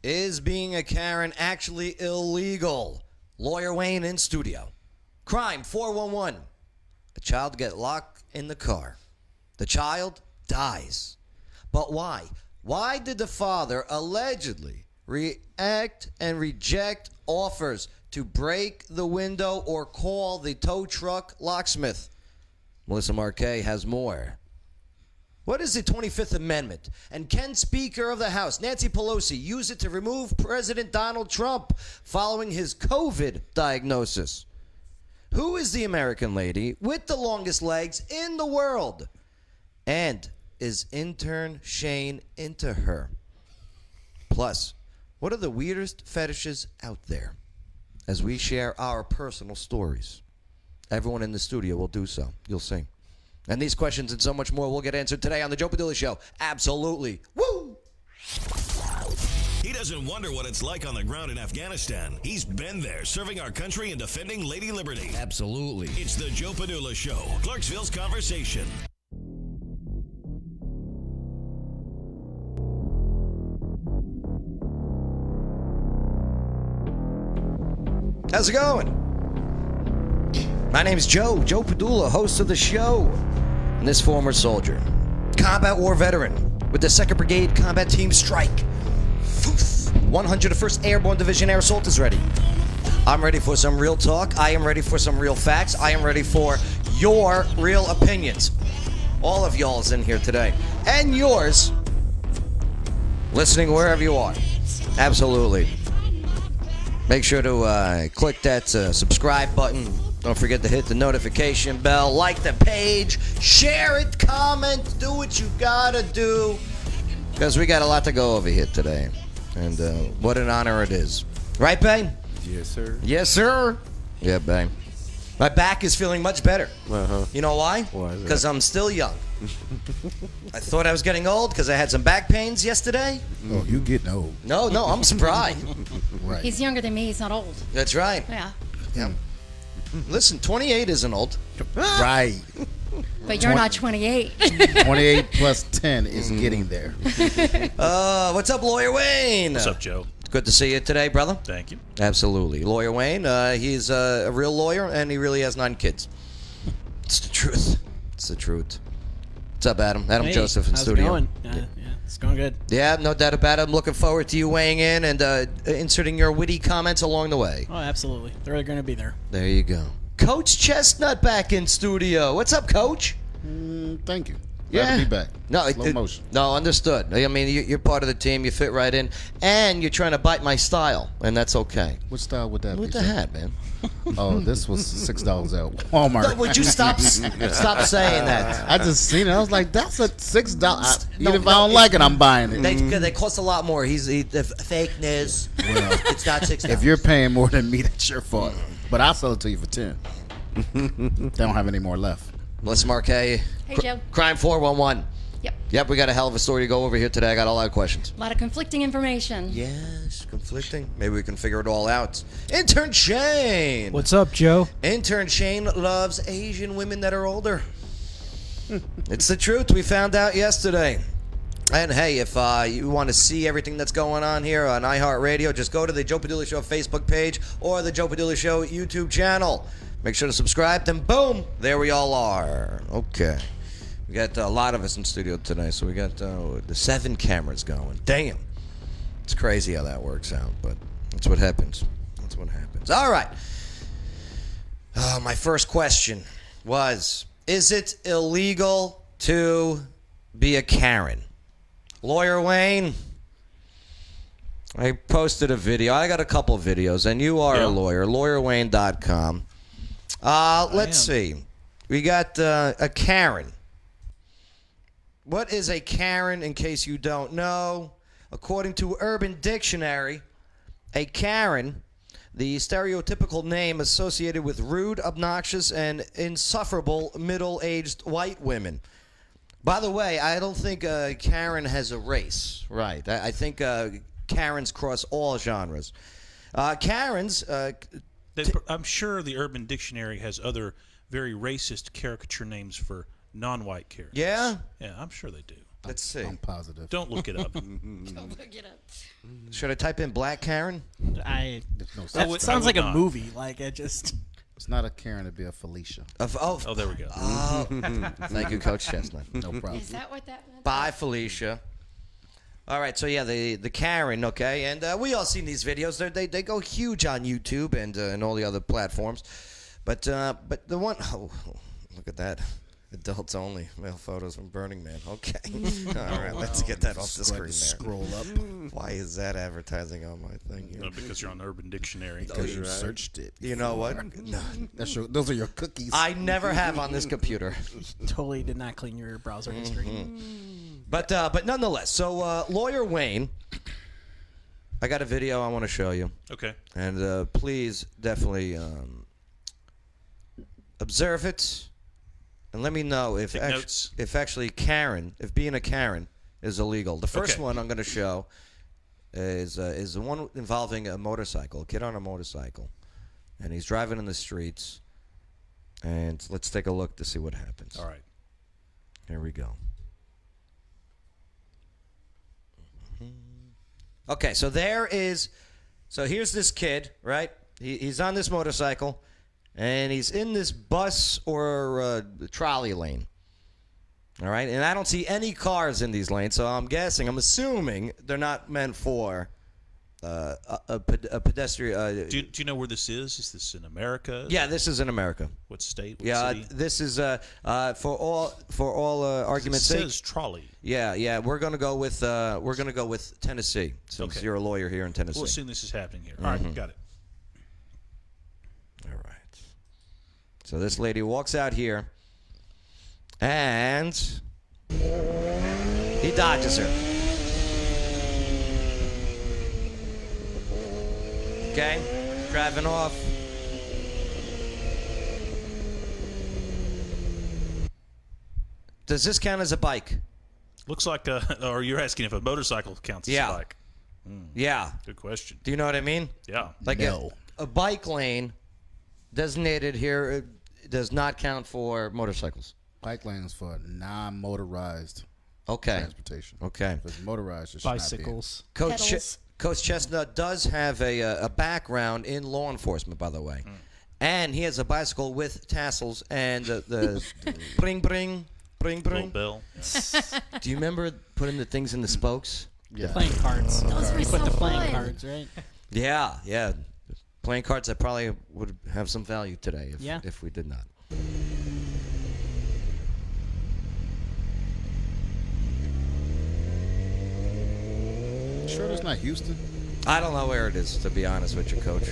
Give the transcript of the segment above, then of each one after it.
Is being a Karen actually illegal? Lawyer Wayne in studio. Crime 411. A child get locked in the car. The child dies. But why? Why did the father allegedly react and reject offers to break the window or call the tow truck locksmith? Melissa Marquez has more. What is the 25th Amendment? And can Speaker of the House, Nancy Pelosi, use it to remove President Donald Trump following his COVID diagnosis? Who is the American lady with the longest legs in the world? And is intern Shane into her? Plus, what are the weirdest fetishes out there? As we share our personal stories. Everyone in the studio will do so. You'll see. And these questions and so much more will get answered today on The Joe Padula Show. Absolutely. Woo! He doesn't wonder what it's like on the ground in Afghanistan. He's been there, serving our country and defending Lady Liberty. Absolutely. It's The Joe Padula Show, Clarksville's Conversation. How's it going? My name's Joe Padula, host of the show. And this former soldier, combat war veteran with the 2nd Brigade Combat Team Strike. 101st Airborne Division Air Assault is ready. I'm ready for some real talk. I am ready for some real facts. I am ready for your real opinions. All of y'all's in here today. And yours, listening wherever you are. Absolutely. Make sure to click that subscribe button. Don't forget to hit the notification bell, like the page, share it, comment, do what you gotta do. Because we got a lot to go over here today. And what an honor it is. Right, Bay? Yes, sir. Yes, sir. Yeah, Bay. My back is feeling much better. Uh-huh. You know why? Why is that? Because I'm still young. I thought I was getting old because I had some back pains yesterday. Oh, you getting old. No, I'm surprised. Right. He's younger than me. He's not old. That's right. Yeah. Yeah. Listen, 28 isn't old. Right. But you're not 28. 28 plus 10 is getting there. What's up, Lawyer Wayne? What's up, Joe? Good to see you today, brother. Thank you. Absolutely. Lawyer Wayne, he's a real lawyer, and he really has 9 kids. It's the truth. It's the truth. What's up, Adam? Adam Hey, Joseph in how's studio. It going? Yeah, it's going good. Yeah, no doubt about it. I'm looking forward to you weighing in and inserting your witty comments along the way. Oh, absolutely. They're going to be there. There you go. Coach Chestnut back in studio. What's up, Coach? Thank you. Glad to be back. No, Slow motion. No, understood. I mean, you're part of the team. You fit right in, and you're trying to bite my style, and that's okay. What style would that be? With the sir? hat, man. Oh, this was $6 at Walmart. No, would you stop saying that? I just seen it. I was like, that's a $6. Even if I no, don't like it, I'm buying it. They cost a lot more. The fake news. Well, It's not $6. if you're paying more than me, that's your fault. But I'll sell it to you for 10. They don't have any more left. Melissa Marquez. Hey, Joe. Crime 411. Yep. We got a hell of a story to go over here today. I got a lot of questions. A lot of conflicting information. Yes, conflicting. Maybe we can figure it all out. Intern Shane. What's up, Joe? Intern Shane loves Asian women that are older. It's the truth. We found out yesterday. And hey, if you want to see everything that's going on here on iHeartRadio, just go to the Joe Padula Show Facebook page or the Joe Padula Show YouTube channel. Make sure to subscribe, then boom, there we all are. Okay. We got a lot of us in studio today, so we got the 7 cameras going. Damn. It's crazy how that works out, but that's what happens. That's what happens. All right. My first question was, is it illegal to be a Karen? Lawyer Wayne, I posted a video. I got a couple of videos, and you are a lawyer, lawyerwayne.com. Let's see. We got a Karen. What is a Karen, in case you don't know? According to Urban Dictionary, a Karen, the stereotypical name associated with rude, obnoxious, and insufferable middle-aged white women. By the way, I don't think Karen has a race. Right. I think Karens cross all genres. Karens... I'm sure the Urban Dictionary has other very racist caricature names for non-white characters. Yeah? Yeah, I'm sure they do. Let's see. I'm positive. Don't look it up. Don't look it up. Should I type in Black Karen? I. There's no That such would- thing. sounds would like a not. movie. Like it just. It's not a Karen, it'd be a Felicia. Oh, there we go. Thank you, Coach Chestnut. No problem. Is that what that meant? Bye, Felicia. All right, so yeah, the Karen, okay, and we all seen these videos. They go huge on YouTube and all the other platforms, but the one, look at that, adults only male photos from Burning Man. Okay, all right, let's get that off the Just go ahead screen and there. scroll up Why is that advertising on my thing here? No, because you're on Urban Dictionary. because you searched it. You know what? No, Those are your cookies. I never have on this computer. Totally did not clean your browser history. But nonetheless, so Lawyer Wayne, I got a video I want to show you. Okay. And please definitely observe it and let me know if Take notes. if being a Karen is illegal. The first Okay. one I'm going to show is the one involving a motorcycle, a kid on a motorcycle, and he's driving in the streets. And let's take a look to see what happens. All right. Here we go. Okay, so here's this kid, right? He's on this motorcycle, and he's in this bus or trolley lane. All right, and I don't see any cars in these lanes, so I'm assuming they're not meant for a pedestrian. Do you know where this is? Is this in America? Yeah, this is in America. What state? What Yeah, city? this is for all It arguments' sake. says trolley. Yeah, we're gonna go with Tennessee since Okay. you're a lawyer here in Tennessee. We'll assume this is happening here. All right, got it. All right. So this lady walks out here, and he dodges her. Okay, driving off. Does this count as a bike? Looks like or you're asking if a motorcycle counts as Yeah. a bike. Yeah. Good question. Do you know what I mean? Yeah. Like No. a bike lane designated here does not count for motorcycles. Bike lanes for non-motorized Okay. transportation. Okay. If it's motorized, it should Bicycles. Pedals. Coach Chestnut does have a background in law enforcement, by the way. And he has a bicycle with tassels and the bring, bring, bring, Little bring. bell. Do you remember putting the things in the spokes? Yeah. Playing cards. Those were You put so the playing fun. cards, right? Yeah. Playing cards that probably would have some value today Yeah. if we did not. Sure, that's not Houston. I don't know where it is, to be honest with you, Coach.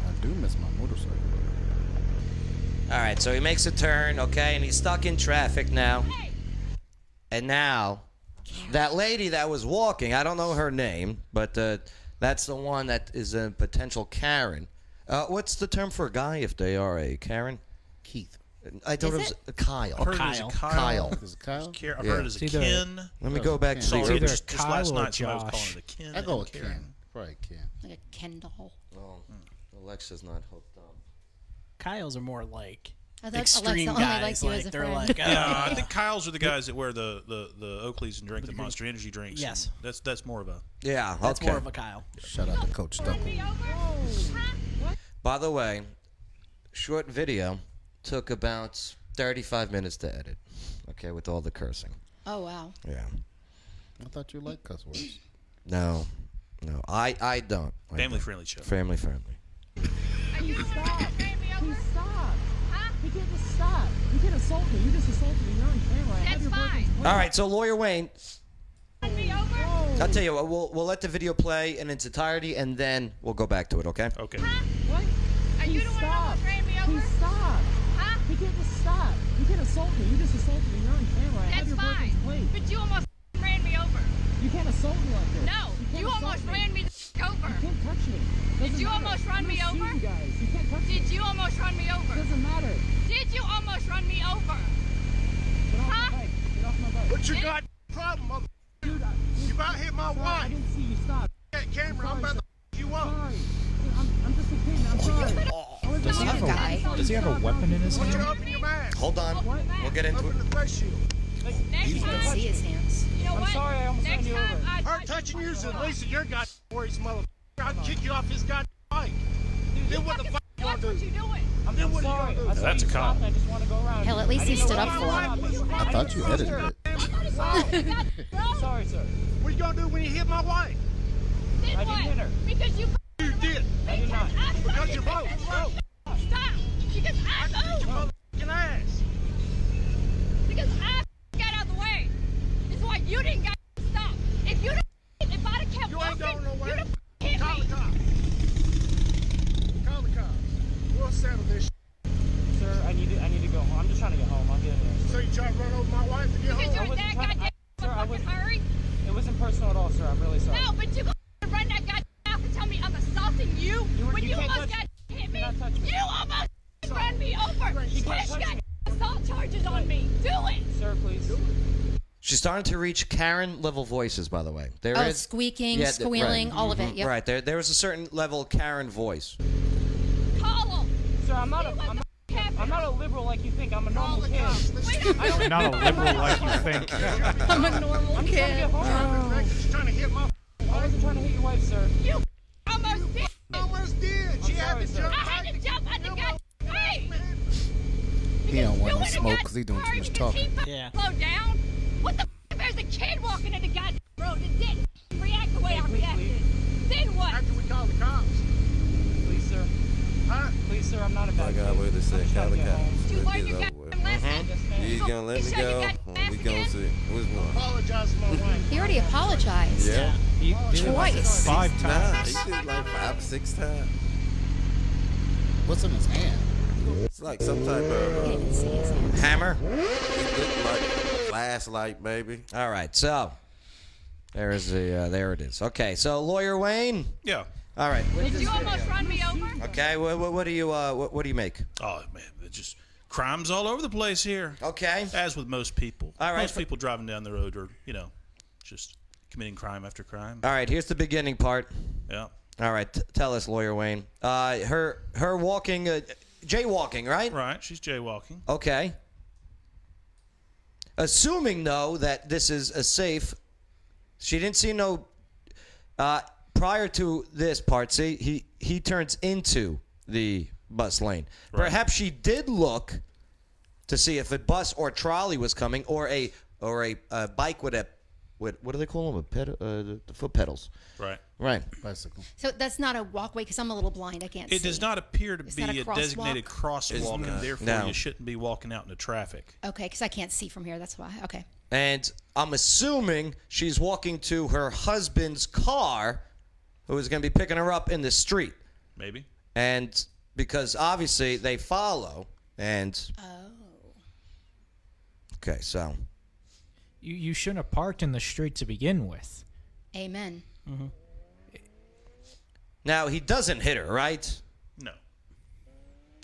I do miss my motorcycle. All right, so he makes a turn, okay, and he's stuck in traffic now. And now, that lady that was walking, I don't know her name, but that's the one that is a potential Karen. What's the term for a guy if they are a Karen? Keith. I thought Is it was it? a Kyle. I've heard it as a Kyle. Kyle. Is it Kyle? I've Yeah. heard it as a It's either- Ken. Let me go back to It's the either urban. Just Kyle last or night somebody was Josh. calling it a Ken. I go and with Karen. Ken. Probably Ken. Like a Ken doll. Oh, Alexa's not hooked up. Kyles are more like I thought extreme Alexa only guys. liked you Like as a they're friend. like, Yeah, I think Kyle's are the guys that wear the Oakleys and drink the Monster Energy drinks. Yes. and that's more of a. Yeah, that's okay. more of a Kyle. Shout out to Coach Stuckle. By the way, short video took about 35 minutes to edit. Okay, with all the cursing. Oh, wow. Yeah. I thought you liked cuss words. No, I don't. Family friendly show. Family friendly. Please stop. Please stop. He can't just stop. You can't assault me. You just assaulted me. You're on camera. I have your boyfriend's plate. All right, so Lawyer Wayne, Whoa. I'll tell you what, we'll let the video play in its entirety, and then we'll go back to it, okay? Okay. What? Are you the one that ran me over? Please stop. Huh? He can't just stop. You can't assault me. You just assaulted me. You're on camera. I have your boyfriend's plate. But you almost ran me over. You can't assault me like this. No, can't you assault almost me. ran me over. You can't touch me. Doesn't you matter. almost run I'm me gonna sue over? You guys. You can't touch me. Did you almost run me over? Doesn't matter. Did you almost run me over? Get off Huh? my bike. Get off my bike. What's your god problem, mother? Dude, You about hit my I wife. didn't see you. Stop. That camera, I'm about to you up. Sorry. I'm just a kid. I'm sorry. guy. Does he have a weapon in his Put your hand? up in your mask. Hold on. We'll get into Open it. the face shield. You can see his hands. You know I'm what? sorry, I almost Next ran you time over. I Her touching you is the least of your goddamn worries, motherfucker. I'd kick you off his goddamn bike. Then what the fuck you gonna Watch what do? you doing. I'm Then what are you sorry. gonna do? I saw That's you a cop. stopped, I just want to go around. Hell, at least he stood up for him. I thought you edited it. Sorry, sir. What you gonna do when you hit my wife? Then I didn't what? hit her. Because you You did. I did not. Because you broke. Stop. Because I Your moved. motherfucking ass. Because I got out of the way. This is why you didn't got stop. If I'd have kept You ain't walking, going nowhere. you'd have hit Call me. the cops. Call the cops. We'll settle this. Sir, I need to go home. I'm just trying to get home. I'll get in there. So you try to run over my wife to get Because home? you're wasn't that trying- goddamn sir, I fucking wasn't- hurry. It wasn't personal at all, sir. I'm really sorry. No, but you gonna run that goddamn mouth and tell me I'm assaulting you when you you can't almost touch got hit me. Do not touch me. You almost run me over. You can't Push touch got me. assault charges on me. Do it. Sir, please. She's starting to reach Karen level voices, by the way. There Oh, is squeaking, Yeah, squealing, right. all of it. Yep. Right, there was a certain level Karen voice. Call him. Sir, I'm not a liberal like you think. I'm a normal kid. You're not a liberal like you think. I'm a normal I'm trying to get home. She's trying to hit my. I wasn't trying to hit your wife, sir. You almost did. Almost did. She had sorry, to sir. jump I had back to jump on the goddamn way. He don't want no would've smoke got because he doing too hurt much because he talking. fucking Yeah. slowed down. What the if there's a kid walking in the goddamn road that didn't react the way I Please, reacted? Then what? after we call the cops. Please, sir. Huh? Please, sir. I'm not a bad kid. what they said, I'm just trying to get home. Did you learn your goddamn lesson? Yes, ma'am. You gonna let me You showed go? your goddamn We ass gonna again? see. Which one? Apologize to my wife. He already apologized. Yeah. He did Twice. 5 Nah, times. he did like 5 or 6 times. What's in his hand? It's like some type of Didn't see his hands. Hammer? it looked like a flashlight, maybe. All right, so there it is. Okay, so Lawyer Wayne. Yeah. All right. Did you almost run me over? Okay, what do you make? Oh man, it's just crimes all over the place here. Okay. As with most people. All right. Most people driving down the road are, just committing crime after crime. All right, here's the beginning part. Yeah. All right, tell us, Lawyer Wayne. Her walking, jaywalking, right? Right. She's jaywalking. Okay. Assuming though that this is a safe, she didn't see no. Prior to this part, see, he turns into the bus lane. Right. Perhaps she did look to see if a bus or trolley was coming, or a bike with what do they call them? The foot pedals. Right. Right. Bicycle. So that's not a walkway because I'm a little blind. I can't see. It does not appear to Is be that a a crosswalk? designated crosswalk, not. and therefore No. you shouldn't be walking out into traffic. Okay, because I can't see from here. That's why. Okay. And I'm assuming she's walking to her husband's car, who is going to be picking her up in the street. Maybe. And because obviously they follow, and okay, so You shouldn't have parked in the street to begin with. Amen. now he doesn't hit her, right? No.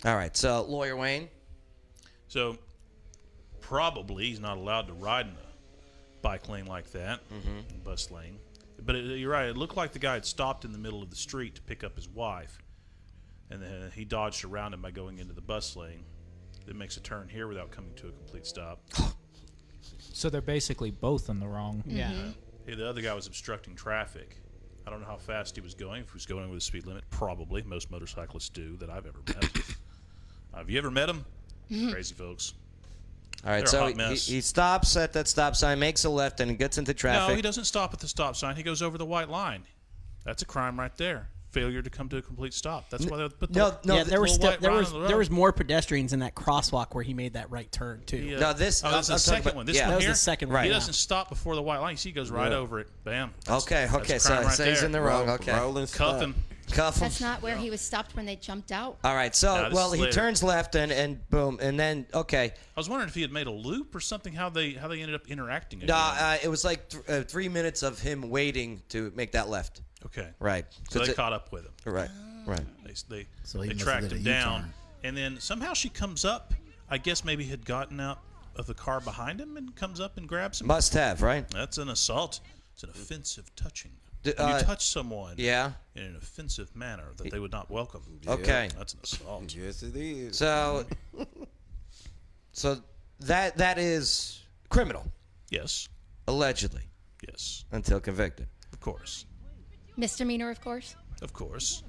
All right, so Lawyer Wayne. So probably he's not allowed to ride in a bike lane like that, bus lane. But you're right. It looked like the guy had stopped in the middle of the street to pick up his wife, and then he dodged around him by going into the bus lane. That makes a turn here without coming to a complete stop. So they're basically both in the wrong. Yeah. Hey, the other guy was obstructing traffic. I don't know how fast he was going. If he was going with a speed limit, probably. Most motorcyclists do that I've ever met. Have you ever met him? Crazy folks. All right, They're a so hot mess. he stops at that stop sign, makes a left, and gets into traffic. No, he doesn't stop at the stop sign. He goes over the white line. That's a crime right there. Failure to come to a complete stop. That's why they put the yeah, there was little white there line was on the there road. was more pedestrians in that crosswalk where he made that right turn too. Yeah. No, this- Oh, that's I'm the talking second about- one. This yeah. one That was here. the second one. Right. He yeah. doesn't stop before the white line. You see, he goes right over it. Bam. That's Okay, a so crime right he's there. in the wrong. Okay, Rolling Cuff stop. him. cuff him. That's not where he was stopped when they jumped out. All right, so No, this well is he later. turns left and boom, and then okay. I was wondering if he had made a loop or something. How they ended up interacting. No, again. it was like 3 minutes of him waiting to make that left. Okay. Right. So they it- caught up with him. Right. Right. They So he they must tracked have him did a down, U-turn. and then somehow she comes up. I guess maybe had gotten out of the car behind him and comes up and grabs him. Must have, right? That's an assault. It's an offensive touching. D- When you touch someone yeah. in an offensive manner that they would not welcome. Okay. That's an assault. Yes, it is. So that is criminal, Yes. allegedly, Yes. until convicted. Of course. Misdemeanor, of course. Of course.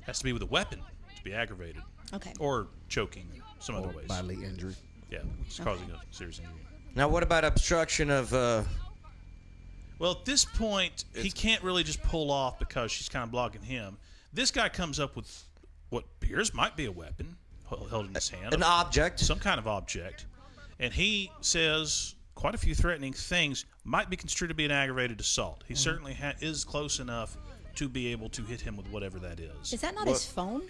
Has to be with a weapon to be aggravated. Okay. Or choking or some other ways. Bodily injury. Yeah, it's causing a serious injury. Now, what about obstruction of? Well, at this point, he can't really just pull off because she's kind of blocking him. This guy comes up with what appears might be a weapon held in his hand. An object. Some kind of object. And he says quite a few threatening things, might be construed to be an aggravated assault. He certainly is close enough to be able to hit him with whatever that is. Is that not his phone?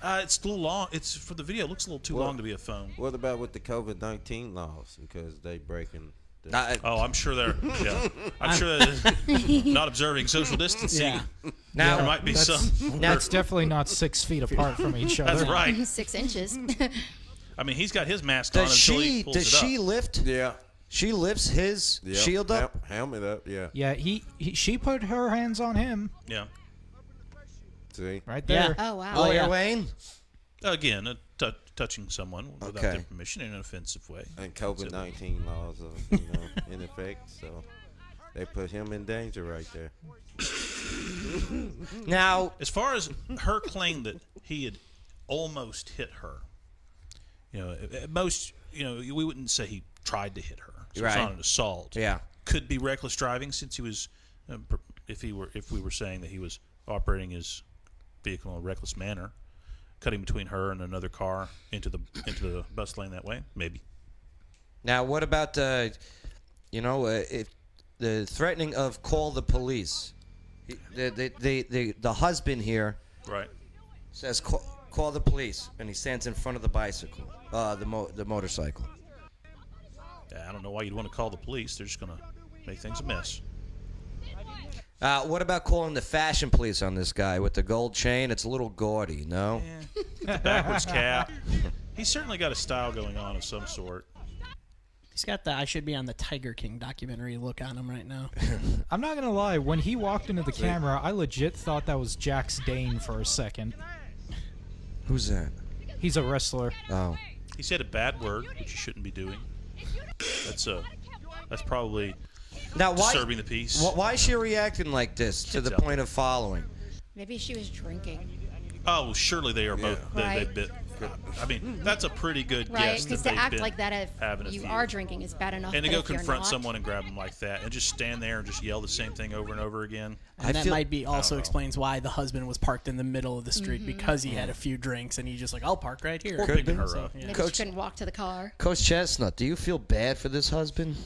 It's a little long. It's for the video. It looks a little too long to be a phone. What about with the COVID-19 laws? Because they breaking. Oh, I'm sure they're. Yeah, I'm sure that not observing social distancing. Yeah. Now there might be some. That's definitely not 6 feet apart from each other. That's right. 6 inches. I mean, he's got his mask on Does until he she? pulls Does it she up. lift? Yeah. She lifts his Yep. shield up. Helmet up. Yeah. Yeah, she put her hands on him Yeah. See. right there. Oh, wow. Lawyer Wayne. Again, touching someone without Okay. their permission in an offensive way. And COVID-19 laws are in effect, so they put him in danger right there. Now, as far as her claim that he had almost hit her, at most, we wouldn't say he tried to hit her. So Right. it's not an assault. Yeah. Could be reckless driving since he was, if we were saying that he was operating his vehicle in a reckless manner, cutting between her and another car into the bus lane that way, maybe. Now, what about if the threatening of call the police? The husband here Right. says call the police, and he stands in front of the bicycle, the motorcycle. I don't know why you'd want to call the police. They're just going to make things a mess. What about calling the fashion police on this guy with the gold chain? It's a little gaudy, no? The backwards cap. He's certainly got a style going on of some sort. He's got the I should be on the Tiger King documentary look on him right now. I'm not gonna lie. When he walked into the camera, I legit thought that was Jax Dane for a second. Who's that? He's a wrestler. Oh. He said a bad word, which you shouldn't be doing. That's probably Now, why disturbing the peace. Why is she reacting like this to the Kids out point of following? Maybe she was drinking. Oh, surely they are both. Right. They've been. I mean, that's a pretty good Right? guess. Because that to they've act been like that having a if you feud. are drinking is bad enough. And to but go if you're confront not, someone and grab them like that, and just stand there and just yell the same thing over and over again. And that might be also I don't know. explains why the husband was parked in the middle of the street Mhm. because he had a few drinks and he just like, I'll park right here. Or picking her up. maybe Coach- she couldn't walk to the car. Coach Chestnut, do you feel bad for this husband?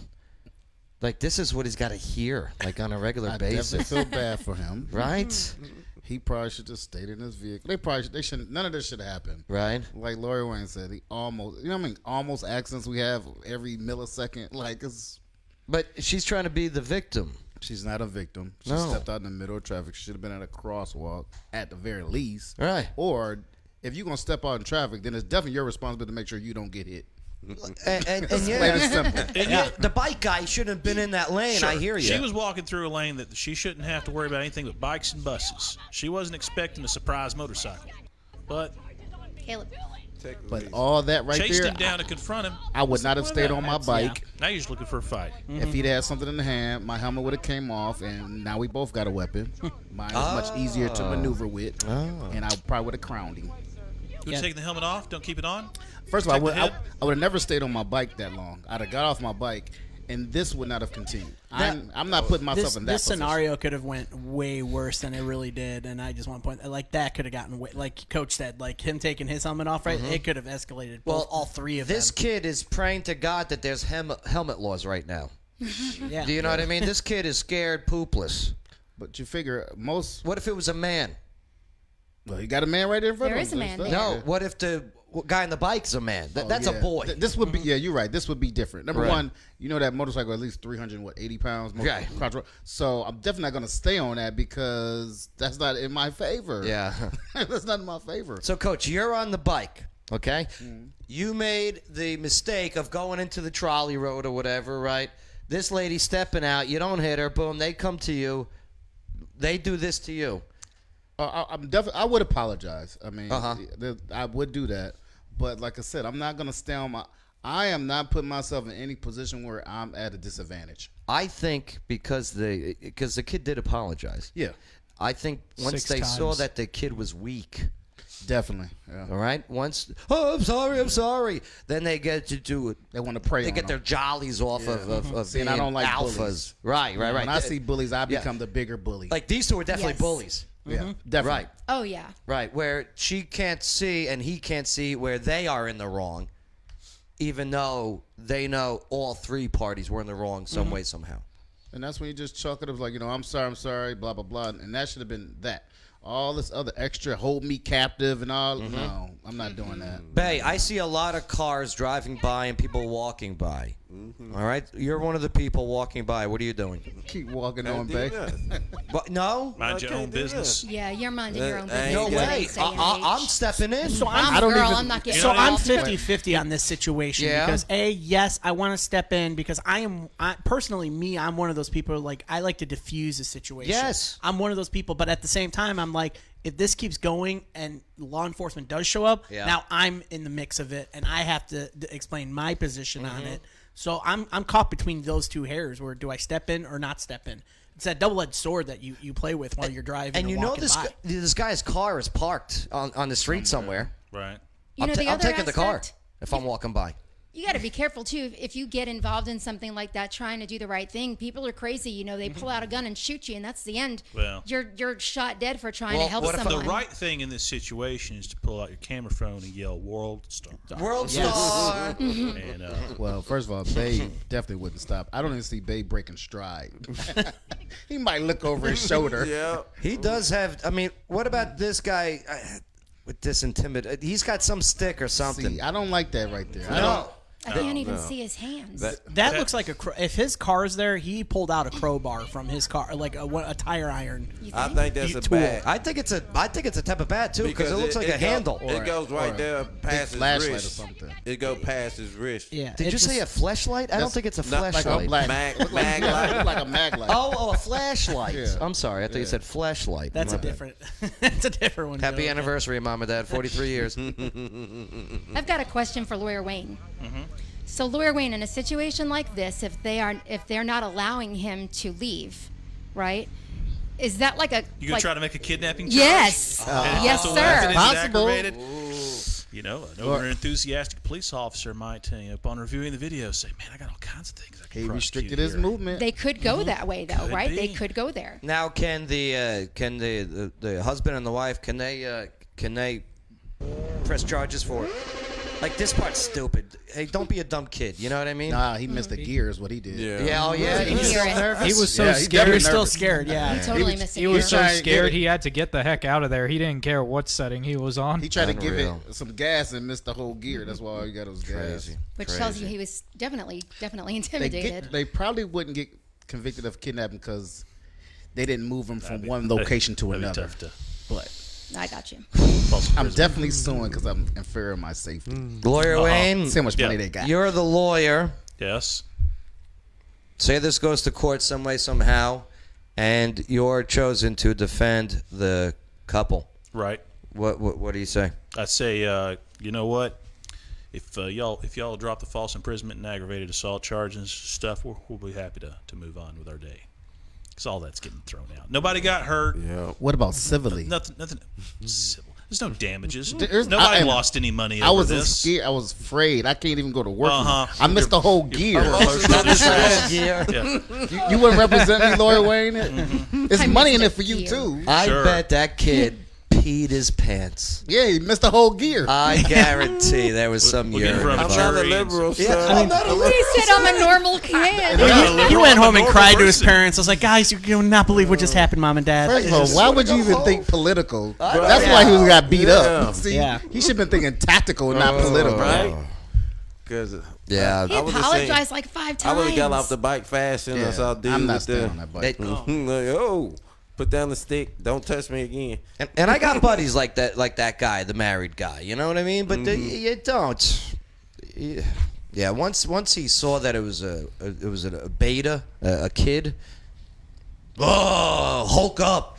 Like, this is what he's got to hear, like, on a regular I basis. definitely feel bad for him. Right? He probably should just stayed in his vehicle. They shouldn't. None of this should happen. Right. Like Lori Wayne said, he almost. You know what I mean? Almost accidents we have every millisecond. Like it's. But she's trying to be the victim. She's not a victim. She No. stepped out in the middle of traffic. She should have been at a crosswalk at the very least. Right. Or if you're gonna step out in traffic, then it's definitely your responsibility to make sure you don't get hit. And Plain yeah, and simple. and yeah, the bike guy shouldn't have been in that lane. Sure. I hear you. She was walking through a lane that she shouldn't have to worry about anything but bikes and buses. She wasn't expecting a surprise motorcycle. But Caleb. But all that right chased there, him down to confront him. I would not have stayed on my bike. Now you're just looking for a fight. If he'd had something in the hand, my helmet would have came off, and now we both got a weapon. Mine is much easier to maneuver with, and I probably would have crowned him. You would take the helmet off? Don't keep it on? First of all, Protect the head? I would have never stayed on my bike that long. I'd have got off my bike, and this would not have continued. I'm not putting myself in that This position. scenario could have went way worse than it really did, and I just want to point like that could have gotten way, like Coach said, like him taking his helmet off, right? It could have escalated. Both, all three of This them. kid is praying to God that there's helmet laws right now. Yeah. Do you know what I mean? This kid is scared poopless. But you figure most. What if it was a man? Well, you got a man right there in front There of him. is a man there. No. What if the guy on the bike's a man? That's a boy. This would be. Yeah, you're right. This would be different. Number Right. one, you know that motorcycle at least 380 pounds. Right. So I'm definitely not going to stay on that because that's not in my favor. Yeah. That's not in my favor. So, Coach, you're on the bike, okay? You made the mistake of going into the trolley road or whatever, right? This lady stepping out, you don't hit her, boom, they come to you. they do this to you. I'm definitely. I would apologize. I mean, Uh-huh. I would do that, but like I said, I'm not gonna stay on my. I am not putting myself in any position where I'm at a disadvantage. I think because the kid did apologize. Yeah. I think once 6 they saw times. that the kid was weak. Definitely. Yeah. All right. Once, I'm sorry. Then they get to do it. They want to prey They on get their them. jollies off of See, and I being don't like alphas. bullies. Right. When I see bullies, I Yeah. become the bigger bully. Like these two are definitely Yes. bullies. Yeah, definitely. Right. Oh yeah. Right. Where she can't see and he can't see where they are in the wrong, even though they know all three parties were in the wrong some way, somehow. And that's when you just chalk it up like, I'm sorry, blah, blah, blah. And that should have been that. All this other extra hold me captive and all. No, I'm not doing that. Bay, I see a lot of cars driving by and people walking by. All right? You're one of the people walking by. What are you doing? Keep walking Can't on, do Bay. that. But no? Mind your can't own do that. business. Yeah, you're minding your own I business. ain't No got in way. today's day and I'm age. stepping in. So I'm I a don't girl. even- I'm not getting So I'm involved. 50-50 on this situation Yeah? because yes, I want to step in because personally I'm one of those people like I like to diffuse a situation. Yes. I'm one of those people, but at the same time I'm like if this keeps going and law enforcement does show up, Yeah. now I'm in the mix of it and I have to explain my position on Mm-hmm. it. So I'm caught between those two hairs where do I step in or not step in? It's that double-edged sword that you play with while you're driving And or you know walking by. this guy's car is parked on the street somewhere. Right. You know, the I'm other taking the car aspect, if I'm walking by. you got to be careful too. If you get involved in something like that, trying to do the right thing, people are crazy. They pull out a gun and shoot you, and that's the end. Well- you're shot dead for trying Well, to help what if someone. The right thing in this situation is to pull out your camera phone and yell "World Star." World Star. And Well, first of all, Bay definitely wouldn't stop. I don't even see Bay breaking stride. He might look over his shoulder. Yeah. He does have. I mean, what about this guy with this intimidate? He's got some stick or something. See, I don't like that right there. I don't. No. I can't even see his hands. That looks like if his car's there, he pulled out a crowbar from his car, like a tire iron. I think that's a tool. bad. I think it's a type of bat too because it looks like a handle. It goes right there past his flashlight wrist. or something. It go past his wrist. Yeah. Did you say a flashlight? I don't think it's a Not like flashlight. a mag light. Look like a mag light. Oh, a flashlight. Yeah. I'm sorry. I thought you said flashlight. That's My a bad. different. That's a different one. Happy Joe. anniversary, Mom and Dad. 43 years. I've got a question for Lawyer Wayne. So, Lawyer Wayne, in a situation like this, if they're not allowing him to leave, right? Is that like a you gonna try to make a kidnapping charge? Yes. And Yes, so sir. if it is Possible. aggravated, an over-enthusiastic police officer might, upon reviewing the video, say, "Man, I got all kinds of things I can He prosecute restricted his here." movement. They could go that way, though, Could right? They be. could go there. Now, can the husband and the wife can they press charges for it? Like this part's stupid. Hey, don't be a dumb kid. You know what I mean? Nah, he missed the gear is what he did. Yeah. Yeah. Oh yeah. He was so nervous. He was so Yeah, he scared. He was nervous. still scared. Yeah. He totally was- missed He it. was so trying to get scared it. he had to get the heck out of there. He didn't care what setting he was on. He tried to give Unreal. it some gas and missed the whole gear. That's why all you got was gas. Crazy. Which tells you he was definitely intimidated. They probably wouldn't get convicted of kidnapping because they didn't move him from one location to That'd be another. tough to But I got you. false I'm imprisonment. definitely suing because I'm in fear of my safety. Lawyer Wayne, See how much money Yeah. they got. you're the lawyer. Yes. Say this goes to court some way, somehow, and you're chosen to defend the couple. Right. What do you say? I say, you know what? If y'all drop the false imprisonment and aggravated assault charges and stuff, we'll be happy to move on with our day. Because all that's getting thrown out. Nobody got hurt. Yeah. What about civilly? Nothing. Civil. There's no damages. There's- Nobody I- lost any money I over was this. scared. I was afraid. I can't even go to work. Uh-huh. I missed the whole gear. Yeah. Yeah. You wouldn't represent me, Lawyer Wayne? It's I money in missed it for you, gear. too. I Sure. bet that kid peed his pants. Yeah, he missed the whole gear. I guarantee there was some We'll get in urine. front of I'm a not a jury and- liberal, Yeah, son. I'm not a liberal. He said I'm a normal kid. He went home and normal cried to his person. parents. I was like, guys, you will not believe what just happened, Mom and Dad. First of all, why would you even think political? know. That's why he got beat Yeah. up. See, Yeah. he should have been thinking tactical, not political. Right? Because Yeah. He I would've apologized like 5 I times. would have got off the bike fast and I saw dude I'm not with staying the on that bike. They- like, oh, put down the stick. Don't touch me again. And I got buddies like that guy, the married guy. You know what I mean? But you don't. Yeah. Once he saw that it was a beta, a kid. Hulk up.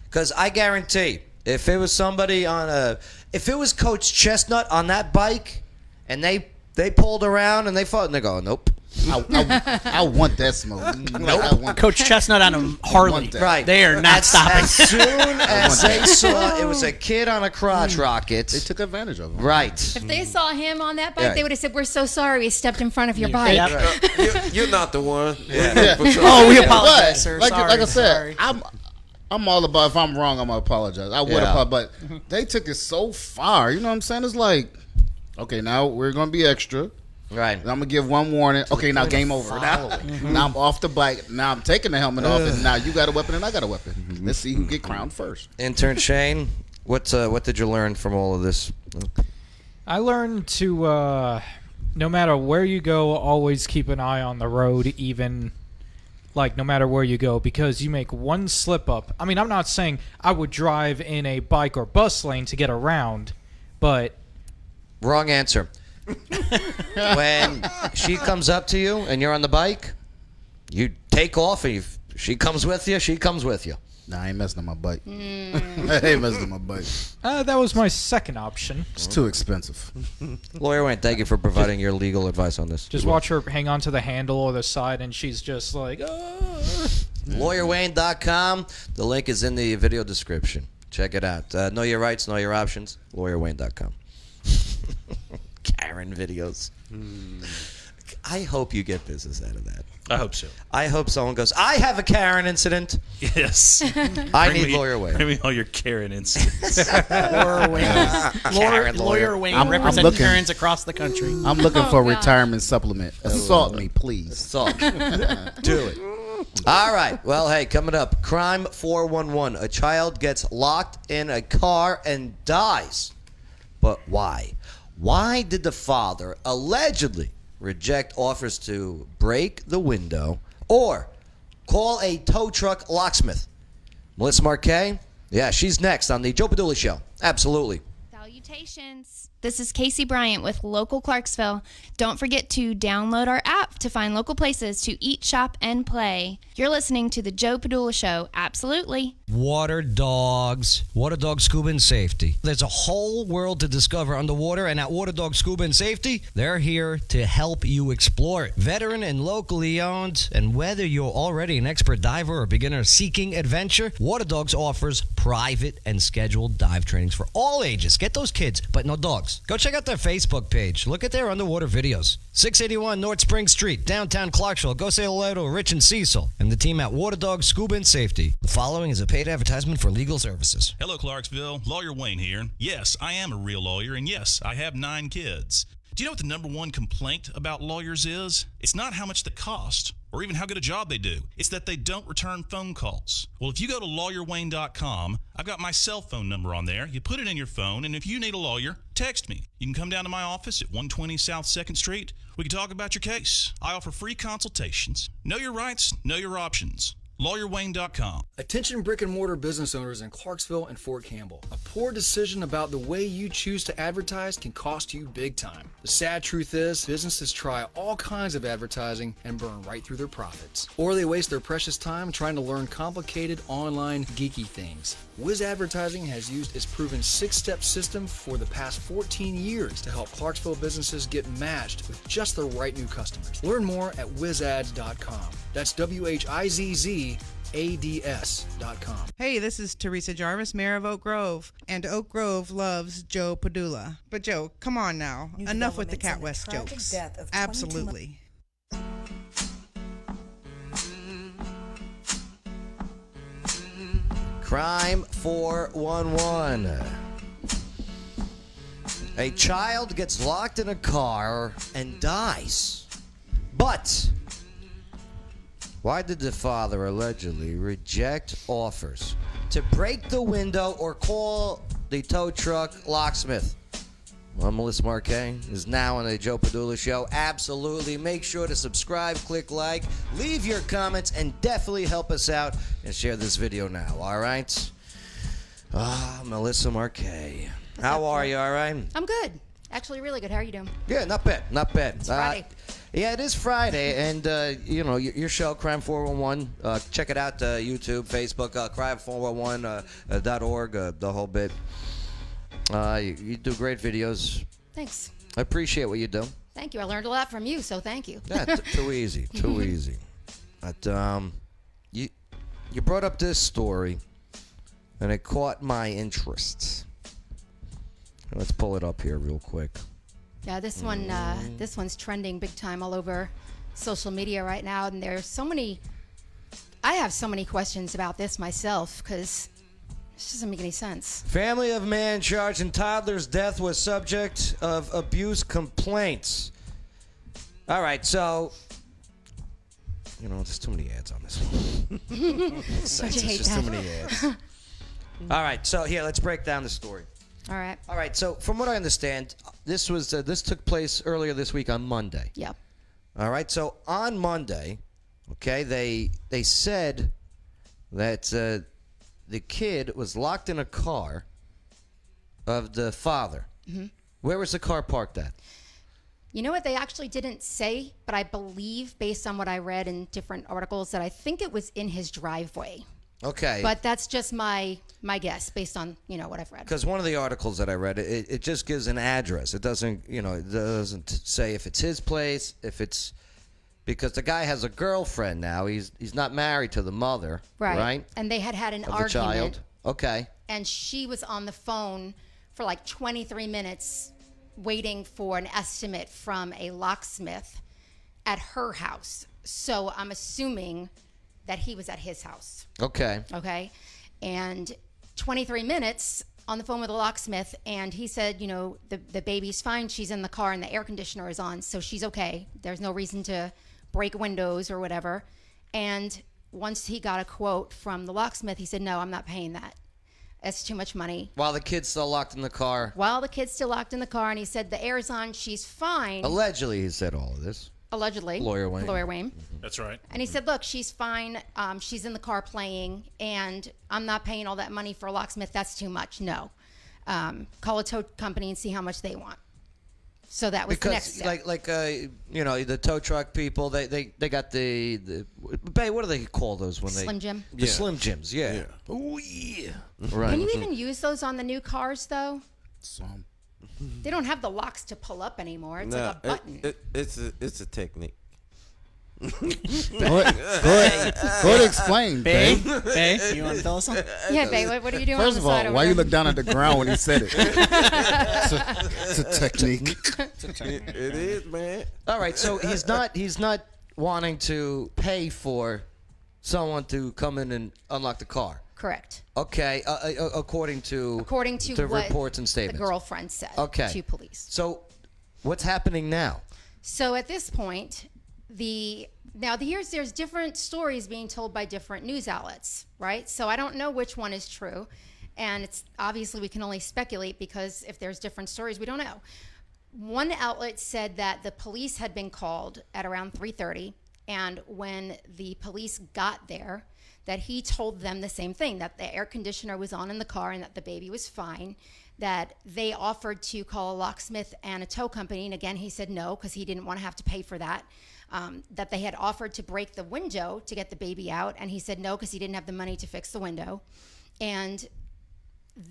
Because I guarantee, if it was somebody if it was Coach Chestnut on that bike, and they pulled around and they fought, and they go, nope. I want that smoke. Nope. Coach Chestnut on a Harley. Right. They are not stopping. As soon as they saw it was a kid on a crotch rocket, they took advantage of him. Right. If they saw him on that bike, Yeah. they would have said, "We're so sorry we stepped in front of your bike." You're not the one. Yeah. Oh, we apologize, sir. Like I said, Sorry. I'm all about, if I'm wrong, I'm going to apologize. I would apologize, but they took it so far. You know what I'm saying? It's like, okay, now we're going to be extra. Right. I'm going to give one warning. Okay, now game over. Now I'm off the bike. Now I'm taking the helmet off, and now you got a weapon and I got a weapon. Let's see who get crowned first. Intern Shane, what did you learn from all of this? I learned to, no matter where you go, always keep an eye on the road, even, like, no matter where you go, because you make one slip up. I mean, I'm not saying I would drive in a bike or bus lane to get around, but... Wrong answer. When she comes up to you and you're on the bike, you take off, and she comes with you, she comes with you. Nah, I ain't messing on my bike. I ain't messing on my bike. That was my second option. It's too expensive. Lawyer Wayne, thank you for providing your legal advice on this. Just watch her hang on to the handle or the side, and she's just like, LawyerWayne.com. The link is in the video description. Check it out. Know your rights, know your options. LawyerWayne.com. Karen videos. I hope you get business out of that. I hope so. I hope someone goes, I have a Karen incident. Yes. I need Lawyer Wayne. Bring me all your Karen incidents. Lawyer Wayne. Lawyer Wayne represents Karens across the country. I'm looking for a retirement supplement. Assault me, please. Assault. Do it. All right. Well, hey, coming up, Crime 411. A child gets locked in a car and dies. But why? Why did the father allegedly reject offers to break the window or call a tow truck locksmith? Melissa Marquet? Yeah, she's next on the Joe Padula Show. Absolutely. Salutations. This is Casey Bryant with Local Clarksville. Don't forget to download our app to find local places to eat, shop, and play. You're listening to the Joe Padula Show. Absolutely. Water Dogs Scuba and Safety. There's a whole world to discover underwater, and at Water Dogs Scuba and Safety, they're here to help you explore it. Veteran and locally owned, and whether you're already an expert diver or beginner seeking adventure, Water Dogs offers private and scheduled dive trainings for all ages. Get those kids, but no dogs. Go check out their Facebook page. Look at their underwater videos. 681 North Spring Street, downtown Clarksville. Go say hello to Rich and Cecil and the team at Water Dogs Scuba and Safety. The following is a paid advertisement for legal services. Hello, Clarksville. Lawyer Wayne here. Yes, I am a real lawyer, and yes, I have 9 kids. Do you know what the number one complaint about lawyers is? It's not how much they cost or even how good a job they do. It's that they don't return phone calls. Well, if you go to LawyerWayne.com, I've got my cell phone number on there. You put it in your phone, and if you need a lawyer, text me. You can come down to my office at 120 South 2nd Street. We can talk about your case. I offer free consultations. Know your rights, know your options. LawyerWayne.com. Attention brick and mortar business owners in Clarksville and Fort Campbell. A poor decision about the way you choose to advertise can cost you big time. The sad truth is, businesses try all kinds of advertising and burn right through their profits. Or they waste their precious time trying to learn complicated online geeky things. Wiz Advertising has used its proven 6-step system for the past 14 years to help Clarksville businesses get matched with just the right new customers. Learn more at wizads.com. That's WHIZZADS.com. Hey, this is Teresa Jarvis, Mayor of Oak Grove, and Oak Grove loves Joe Padula. But Joe, come on now. Enough with the Cat West jokes. Absolutely. Crime 411. A child gets locked in a car and dies. But why did the father allegedly reject offers to break the window or call the tow truck locksmith? Well, Melissa Marquet is now on the Joe Padula Show. Absolutely. Make sure to subscribe, click like, leave your comments, and definitely help us out and share this video now, all right? Melissa Marquet. How are you, all right? I'm good. Actually, really good. How are you doing? Yeah, not bad, not bad. It's Friday. Yeah, it is Friday, and you know your show, Crime 411. Check it out, YouTube, Facebook, crime411.org, the whole bit. You do great videos. Thanks. I appreciate what you do. Thank you. I learned a lot from you, so thank you. Yeah, too easy, too easy. But you brought up this story, and it caught my interest. Let's pull it up here real quick. Yeah, this one's trending big time all over social media right now, and there's so many. I have so many questions about this myself because this doesn't make any sense. Family of man charged in toddler's death was subject of abuse complaints. All right, so you know there's too many ads on this one. It's Don't you hate just that? too many ads. All right, so here let's break down the story. All right. All right. So, from what I understand, this took place earlier this week on Monday. Yep. All right. So on Monday, okay, they said that the kid was locked in a car of the father. Mm-hmm. Where was the car parked at? You know what? They actually didn't say, but I believe, based on what I read in different articles, that I think it was in his driveway. Okay. But that's just my guess, based on what I've read. Because one of the articles that I read, it just gives an address. It doesn't, it doesn't say if it's his place, if it's because the guy has a girlfriend now. He's not married to the mother, right? And they had an of argument. the child. Okay. And she was on the phone for like 23 minutes waiting for an estimate from a locksmith at her house. So I'm assuming that he was at his house. Okay. Okay. And 23 minutes on the phone with a locksmith, and he said, the baby's fine. She's in the car and the air conditioner is on, so she's okay. There's no reason to break windows or whatever. And once he got a quote from the locksmith, he said, no, I'm not paying that. That's too much money. While the kid's still locked in the car. While the kid's still locked in the car, and he said the air's on, she's fine. Allegedly, he said all of this. Allegedly. Lawyer Wayne. That's right. And he said, look, she's fine. She's in the car playing, and I'm not paying all that money for a locksmith. That's too much. No. Call a tow company and see how much they want. So that was the next step. The tow truck people, they got the Bay, what do they call those when Slim Jim? The Slim Jims, yeah. Oh, yeah. Right. Can you even use those on the new cars, though? Some. They don't have the locks to pull up anymore. It's like a button. It's a technique. Go ahead, explain, babe. Babe, you want to tell us something? Yeah, babe, what are you doing First on of the side all, over why there? you look down at the ground when he said it? It's a technique. It is, man. All right, so he's not wanting to pay for someone to come in and unlock the car. Correct. Okay, according to what reports and statements. the girlfriend said to police. So, what's happening now? So at this point, there's different stories being told by different news outlets, right? So I don't know which one is true, and it's obviously we can only speculate because if there's different stories, we don't know. One outlet said that the police had been called at around 3:30, and when the police got there, that he told them the same thing, that the air conditioner was on in the car and that the baby was fine, that they offered to call a locksmith and a tow company, and again, he said no because he didn't want to have to pay for that, that they had offered to break the window to get the baby out, and he said no because he didn't have the money to fix the window. And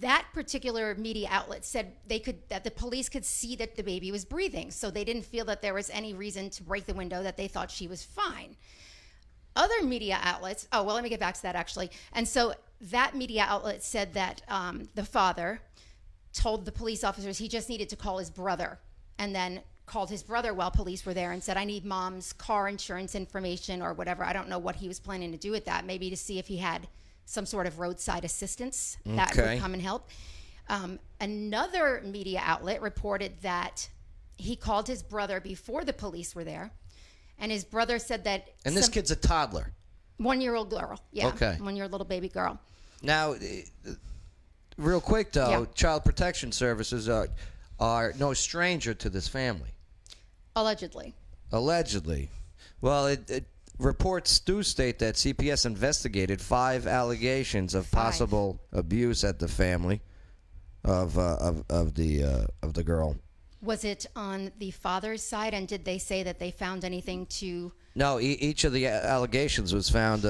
that particular media outlet said that the police could see that the baby was breathing, so they didn't feel that there was any reason to break the window, that they thought she was fine. Other media outlets, let me get back to that actually. And so that media outlet said that the father told the police officers he just needed to call his brother, and then called his brother while police were there and said, I need mom's car insurance information or whatever. I don't know what he was planning to do with that, maybe to see if he had some sort of roadside assistance that would come and help. Another media outlet reported that he called his brother before the police were there, and his brother said that... And this kid's a toddler. 1-year-old girl, yeah. Okay. 1-year-old little baby girl. Now, real quick though, Yeah. Child Protection Services are no stranger to this family. Allegedly. Allegedly. Well, reports do state that CPS investigated 5 allegations of possible abuse at the family of the girl. Was it on the father's side, and did they say that they found anything to? No, each of the allegations was found.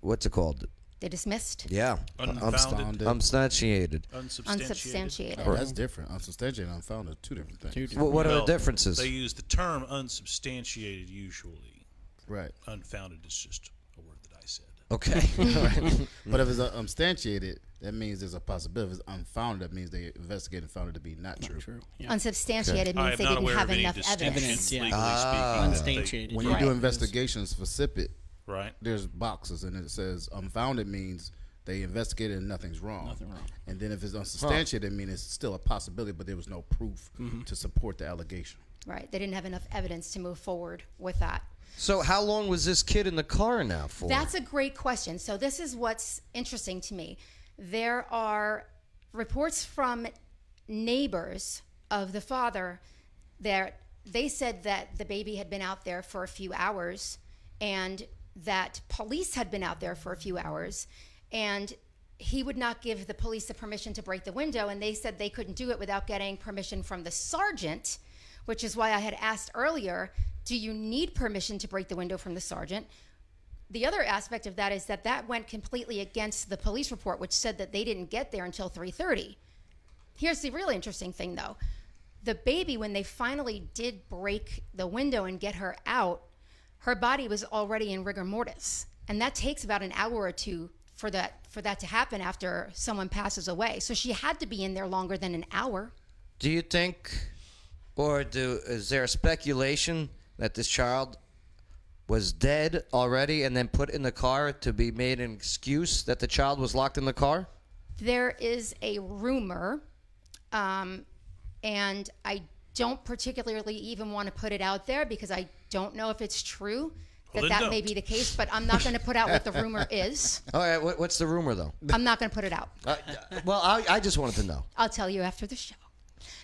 What's it called? They dismissed. Yeah, Unfounded. Unsubstantiated. Unsubstantiated. Oh, that's different. Unsubstantiated and unfounded, two different things. What are the differences? They use the term unsubstantiated usually. Right. Unfounded is just a word that I said. Okay. But if it's unsubstantiated, that means there's a possibility. If it's unfounded, that means they investigated and found it to be not true. Yeah. Unsubstantiated means they didn't have enough evidence. Unsubstantiated. When you do investigations for SIPIT, right, there's boxes and it says unfounded means they investigated and nothing's wrong. Nothing wrong. And then if it's unsubstantiated, it means it's still a possibility, but there was no proof to support the allegation. Right. They didn't have enough evidence to move forward with that. So how long was this kid in the car now for? That's a great question. So this is what's interesting to me. There are reports from neighbors of the father that they said that the baby had been out there for a few hours and that police had been out there for a few hours, and he would not give the police the permission to break the window, and they said they couldn't do it without getting permission from the sergeant, which is why I had asked earlier, do you need permission to break the window from the sergeant? The other aspect of that is that went completely against the police report, which said that they didn't get there until 3:30. Here's the really interesting thing, though. The baby, when they finally did break the window and get her out, her body was already in rigor mortis. And that takes about an hour or two for that to happen after someone passes away. So she had to be in there longer than an hour. Do you think, is there a speculation that this child was dead already and then put in the car to be made an excuse that the child was locked in the car? There is a rumor, and I don't particularly even want to put it out there because I don't know if it's true that may be the case, but I'm not going to put out what the rumor is. All right, what's the rumor, though? I'm not going to put it out. Well, I just wanted to know. I'll tell you after the show.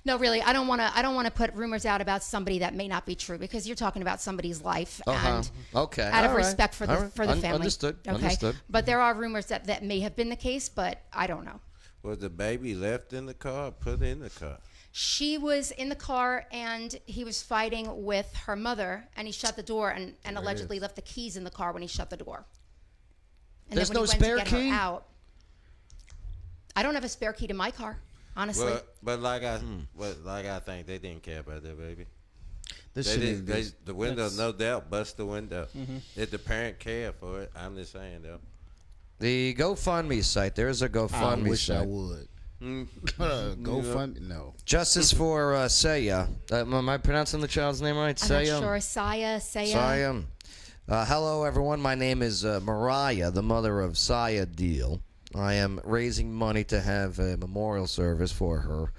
No, really, I don't want to put rumors out about somebody that may not be true because you're talking about somebody's life and okay. out of respect for the family. Understood. Okay. Understood. But there are rumors that may have been the case, but I don't know. Was the baby left in the car or put in the car? She was in the car and he was fighting with her mother and he shut the door and allegedly left the keys in the car when he shut the door. And There's then when no he went spare to get key? her out, I don't have a spare key to my car, honestly. But like I think they didn't care about their baby. The window, no doubt, bust the window. If the parent cared for it, I'm just saying though. The GoFundMe site. There's a GoFundMe I wish site. I would. GoFundMe, no. Justice for Saya. Am I pronouncing the child's name right? I'm Saya? not sure. Saya. Saya. Hello, everyone. My name is Mariah, the mother of Saya Deal. I am raising money to have a memorial service for her.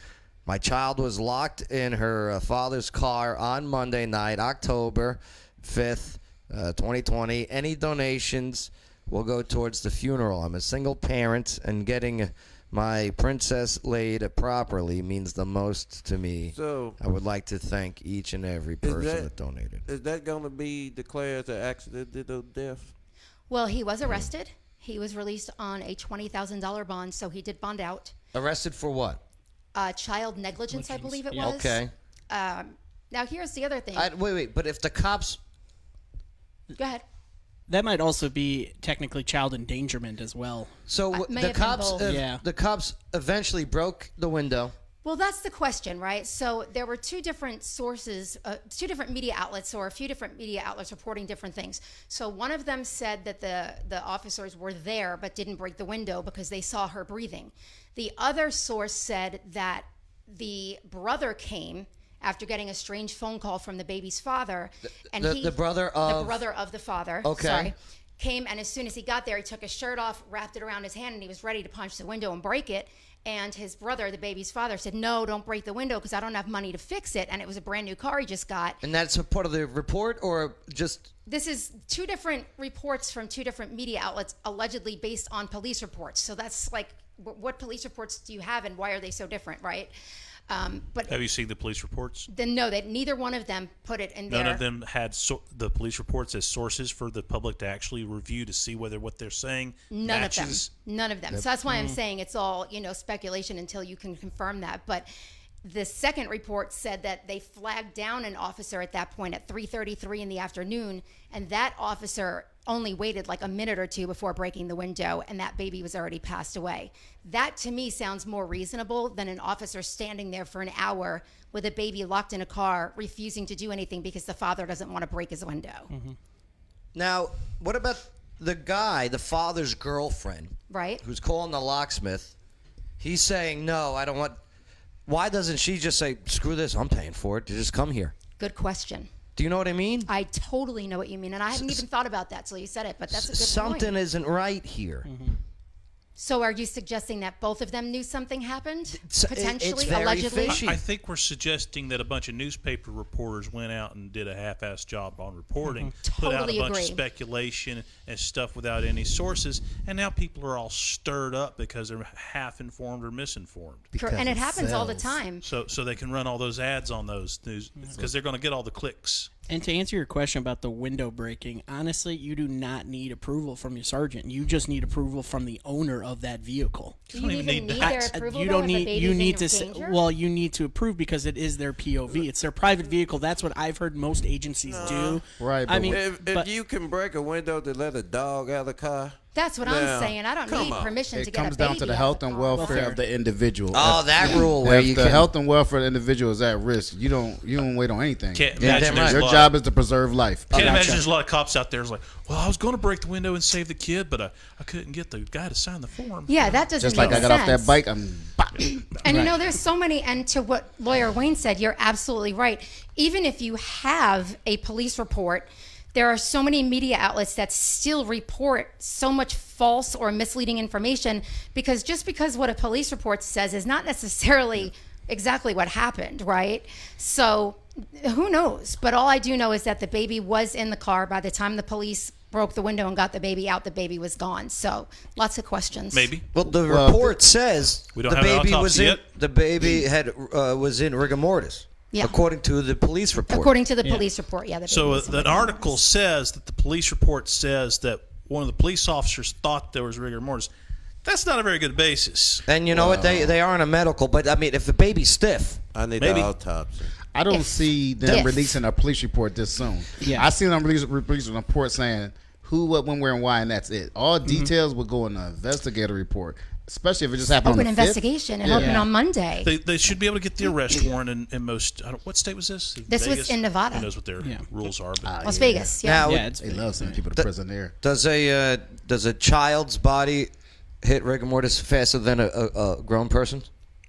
My child was locked in her father's car on Monday night, October 5th, 2020. Any donations will go towards the funeral. I'm a single parent, and getting my princess laid properly means the most to me. So I would like to thank each and every person that donated. Is that going to be declared an accidental death? Well, he was arrested. He was released on a $20,000 bond, so he did bond out. Arrested for what? Child negligence, I believe it was. Okay. Now, here's the other thing. Wait. But if the cops... Go ahead. That might also be technically child endangerment as well. So the cops eventually broke the window. Well, that's the question, right? So there were two different sources, two different media outlets, or a few different media outlets reporting different things. So one of them said that the officers were there but didn't break the window because they saw her breathing. The other source said that the brother came after getting a strange phone call from the baby's father, and the brother of the father. Okay. Sorry. Came, and as soon as he got there, he took his shirt off, wrapped it around his hand, and he was ready to punch the window and break it. And his brother, the baby's father, said, "No, don't break the window because I don't have money to fix it." And it was a brand new car he just got. And that's a part of the report, or just... This is two different reports from two different media outlets, allegedly based on police reports. So that's like, what police reports do you have, and why are they so different, right? But have you seen the police reports? No, that neither one of them put it in there. None of them had the police reports as sources for the public to actually review to see whether what they're saying matches. None of them. So that's why I'm saying it's all speculation until you can confirm that. But The second report said that they flagged down an officer at that point at 3:33 in the afternoon, and that officer only waited like a minute or two before breaking the window, and that baby was already passed away. That to me sounds more reasonable than an officer standing there for an hour with a baby locked in a car, refusing to do anything because the father doesn't want to break his window. Now, what about the guy, the father's girlfriend, right? Who's calling the locksmith? He's saying, no, I don't want... Why doesn't she just say, screw this, I'm paying for it, just come here? Good question. Do you know what I mean? I totally know what you mean, and I hadn't even thought about that till you said it, but that's a good Something point. isn't right here. So are you suggesting that both of them knew something happened? It's Potentially, very allegedly? fishy. I think we're suggesting that a bunch of newspaper reporters went out and did a half-assed job on reporting, put out a Totally bunch of agree. speculation and stuff without any sources, and now people are all stirred up because they're half-informed or misinformed. And it happens all the time. So they can run all those ads on those news because they're going to get all the clicks. And to answer your question about the window breaking, honestly, you do not need approval from your sergeant. You just need approval from the owner of that vehicle. Do you even need their approval? You though, don't if a need. baby's You in need to. danger? Well, you need to approve because it is their POV. It's their private vehicle. That's what I've heard most agencies do. Right. I mean, if but- you can break a window to let a dog out of the car. That's what Now, I'm saying. I don't come need on. permission to It get a comes baby down to the out health of and the car. welfare of the individual. Oh, If- that rule where if you the can- health and welfare of the individual is at risk, you don't wait on anything. Can't imagine there's a Your lot- job is to preserve life. Can't imagine there's a lot of cops out there who's like, well, I was going to break the window and save the kid, but I couldn't get the guy to sign the form. Yeah, that doesn't Just like make I got off sense. that bike, I'm. And you know, there's so many, and to what Lawyer Wayne said, you're absolutely right. Even if you have a police report, there are so many media outlets that still report so much false or misleading information because just because what a police report says is not necessarily exactly what happened, right? So who knows? But all I do know is that the baby was in the car by the time the police broke the window and got the baby out. The baby was gone. So lots of questions. Maybe. Well, the report says We don't the have an baby was autopsy in yet. the baby had was in rigor mortis. Yeah. According to the police report. According to the police report, yeah. The So baby was in that rigor mortis. article says that the police report says that one of the police officers thought there was rigor mortis. That's not a very good basis. And you know what? They aren't a medical, but I mean, if the baby's stiff, I need Maybe. the autopsy. I don't If- see them if. releasing a police report this soon. Yeah. I seen them release a report saying who, what, when, where, and why, and that's it. All details will go in the investigator report, especially if it just happened Open on the 5th. investigation and open on Monday. They should be able to get the arrest warrant in most. What state was this? This was in Nevada. Who knows what their rules are? But Las Vegas, yeah. Now, They love sending people to prison there. does a child's body hit rigor mortis faster than a grown person?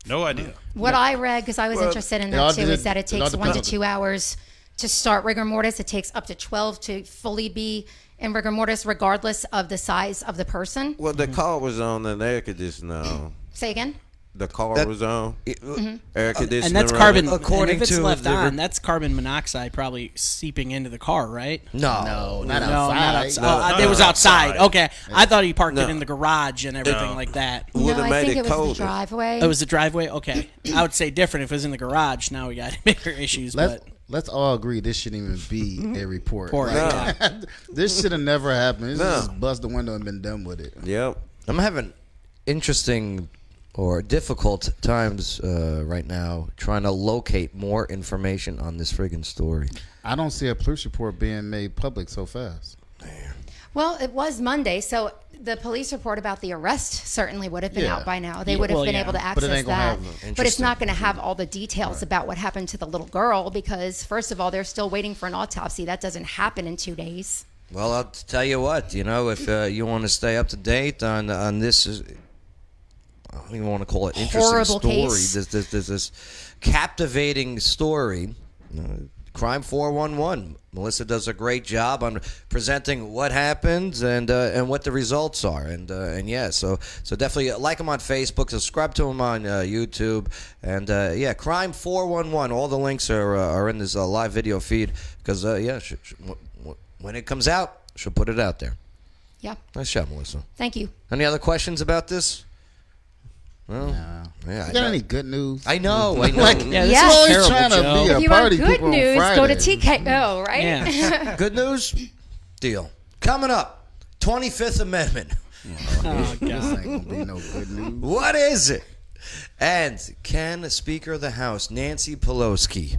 no idea. What I read, because I was interested in it all that too, is that it it all takes 1 to depends. 2 hours to start rigor mortis. It takes up to 12 to fully be in rigor mortis, regardless of the size of the person. Well, the car was on and the air conditioner on. Say again? The car That- was on. Mm-hmm. Air conditioner. and that's running. carbon. According and if it's to left the on, that's carbon monoxide probably seeping into the car, right? No, Not No, outside. not outside. No, not it was outside. outside. Okay, I thought he parked it No. in the garage and everything No. like that. Would No, have I made think it it was the colder. driveway. It was the driveway. Okay, I would say different if it was in the garage. Now we got bigger issues. Let's all agree this shouldn't even be a report. Report, Like, yeah. this should have never happened. This No. just bust the window and been done with it. Yep. I'm having interesting or difficult times right now trying to locate more information on this friggin' story. I don't see a police report being made public so fast. Well, it was Monday, so the police report about the arrest certainly would have been Yeah. out by now. They Yeah, would have well, been yeah. able to But it access ain't gonna that. have no- But it's Interesting. not going to have all the details about what happened to the little girl because, first of all, they're still waiting for an autopsy. That doesn't happen in 2 days. Well, I'll tell you what. You know, if you want to stay up to date on this, I don't even want to call it interesting Horrible story. case. This captivating story. Crime 411. Melissa does a great job on presenting what happens and what the results are, and yeah, so definitely like him on Facebook, subscribe to him on YouTube, and yeah, Crime 411. All the links are in this live video feed because yeah, when it comes out, she'll put it out there. Yeah. Nice job, Melissa. Thank you. Any other questions about this? Well, yeah, You got any good news? I know. Yeah, this Yes. is always terrible, trying to Joe. be a If you want party good people on news, Friday. go to TKO, right? Yeah. Good news? Deal. Coming up, 25th Amendment. Oh, This God. ain't gonna be no good news. What is it? And can Speaker of the House Nancy Pelosi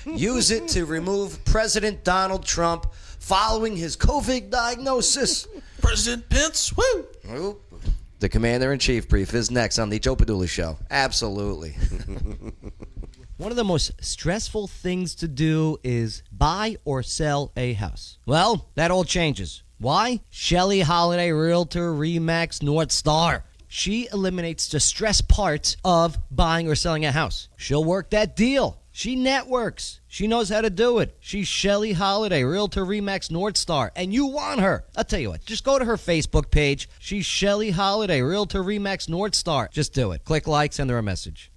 use it to remove President Donald Trump following his COVID diagnosis? President Pence, woo! Oop. The Commander-in-Chief brief is next on the Joe Padula Show. Absolutely. One of the most stressful things to do is buy or sell a house. Well, that all changes. Why? Shelley Holiday, Realtor, RE/MAX North Star. She eliminates the stress parts of buying or selling a house. She'll work that deal. She networks. She knows how to do it. She's Shelley Holiday, Realtor, RE/MAX North Star, and you want her. I'll tell you what, just go to her Facebook page. She's Shelley Holiday, Realtor, RE/MAX North Star. Just do it. Click like, send her a message.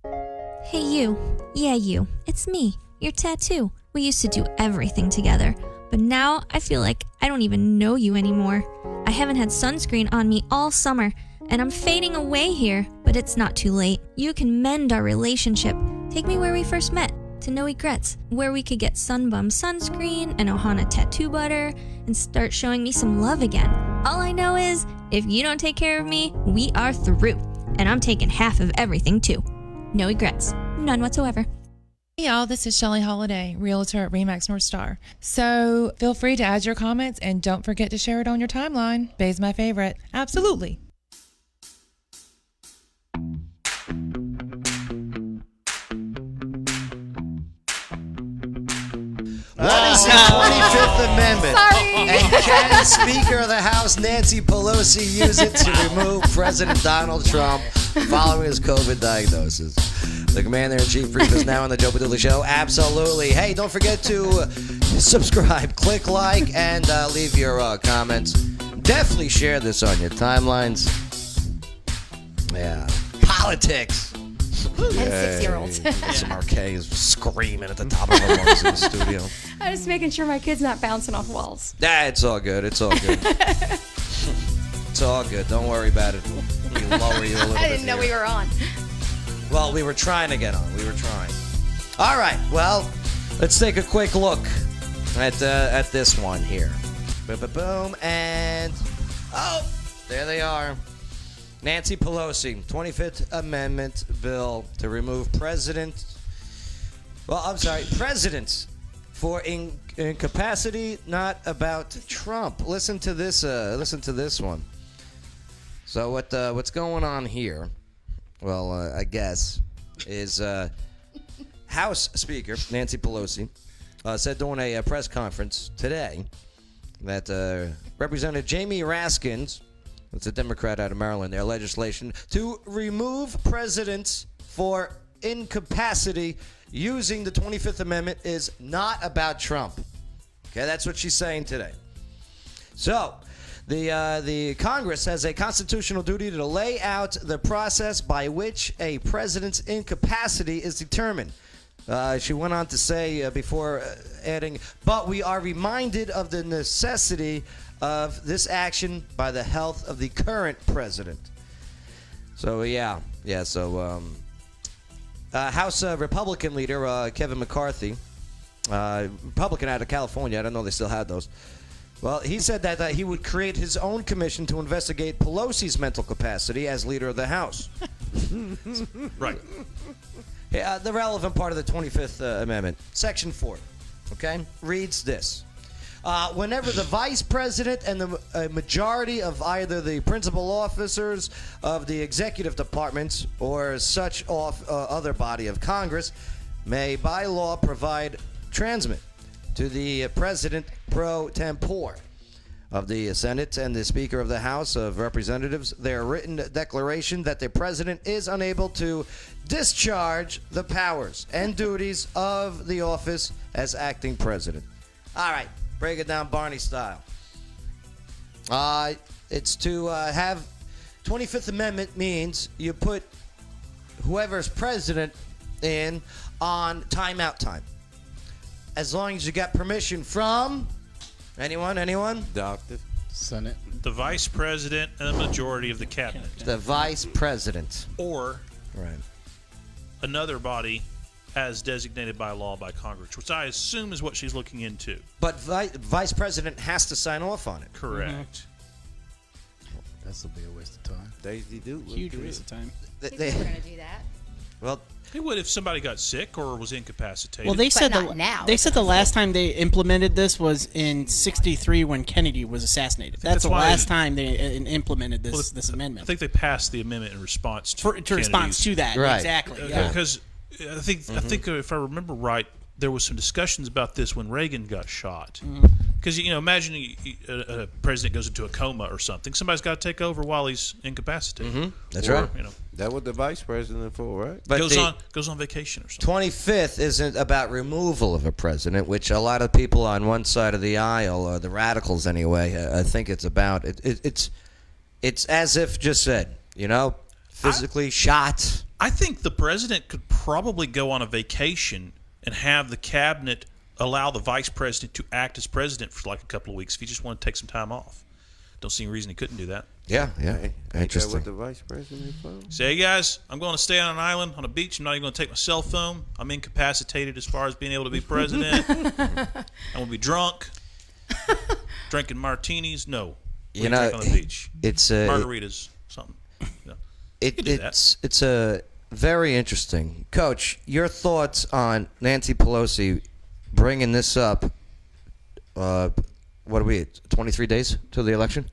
Hey you. Yeah, you. It's me, your tattoo. We used to do everything together, but now I feel like I don't even know you anymore. I haven't had sunscreen on me all summer, and I'm fading away here, but it's not too late. You can mend our relationship. Take me where we first met, to No Regrets, where we could get Sunbum sunscreen and Ohana tattoo butter and start showing me some love again. All I know is, if you don't take care of me, we are through, and I'm taking half of everything too. No regrets. None whatsoever. Hey y'all, this is Shelley Holiday, Realtor at RE/MAX North Star. So feel free to add your comments and don't forget to share it on your timeline. Bay's my favorite. Absolutely. What is the 25th Amendment? Sorry. And can Speaker of the House Nancy Pelosi use it to remove President Donald Trump following his COVID diagnosis? The Commander-in-Chief brief is now on the Joe Padula Show. Absolutely. Hey, don't forget to subscribe, click like, and leave your comments. Definitely share this on your timelines. Yeah. Politics. And 6-year-olds. Some arcades screaming at the top of their lungs in the studio. I'm just making sure my kid's not bouncing off walls. Nah, it's all good. It's all good. It's all good. Don't worry about it. Let me lower you a little bit. I didn't know we were on. Well, we were trying to get on. We were trying. All right. Well, let's take a quick look at this one here. Boom, and oh, there they are. Nancy Pelosi, 25th Amendment bill to remove presidents for incapacity, not about Trump. Listen to this one. So what's going on here? Well, I guess is House Speaker Nancy Pelosi said during a press conference today that Representative Jamie Raskins, it's a Democrat out of Maryland, their legislation to remove presidents for incapacity using the 25th Amendment is not about Trump. Okay, that's what she's saying today. So, the Congress has a constitutional duty to lay out the process by which a president's incapacity is determined. She went on to say before adding, but we are reminded of the necessity of this action by the health of the current president. So, so House Republican leader Kevin McCarthy, Republican out of California, I don't know they still had those. Well, he said that he would create his own commission to investigate Pelosi's mental capacity as leader of the House. Right. Yeah, the relevant part of the 25th Amendment, Section 4, okay, reads this. Whenever the vice president and the majority of either the principal officers of the executive departments or such other body of Congress may by law provide transmit to the president pro tempore of the Senate and the Speaker of the House of Representatives their written declaration that the president is unable to discharge the powers and duties of the office as acting president. All right. Break it down Barney style. It's to have 25th Amendment means you put whoever's president in on timeout time. As long as you got permission from anyone? Doctor. Senate. The vice president and the majority of the cabinet. The vice president. Or right. Another body as designated by law by Congress, which I assume is what she's looking into. But vice president has to sign off on it. Correct. That's a big waste of time. Daisy Duke. Huge waste of time. He's never going to do that. Well, He would if somebody got sick or was incapacitated. Well, they said not now. they said the last time they implemented this was in '63 when Kennedy was assassinated. That's the why- last time they implemented this amendment. I think they passed the amendment in response to response to that. Right. Exactly. Yeah. Because I think if I remember right, there was some discussions about this when Reagan got shot. Because imagine a president goes into a coma or something. Somebody's got to take over while he's incapacitated. That's Or, right. That was the vice president for, right? But goes on vacation or something. 25th isn't about removal of a president, which a lot of people on one side of the aisle, or the radicals anyway, I think it's about. It's as if just said, physically shot. I think the president could probably go on a vacation and have the cabinet allow the vice president to act as president for like a couple of weeks if he just wanted to take some time off. Don't see any reason he couldn't do that. Yeah. Ain't that Interesting. what the vice president for? Say, hey guys, I'm going to stay on an island on a beach. I'm not even going to take my cell phone. I'm incapacitated as far as being able to be president. I'm going to be drunk, drinking martinis. No, we drink on the beach. It's margaritas, something. It's a very interesting. Coach, your thoughts on Nancy Pelosi bringing this up? What are we? 23 days till the election.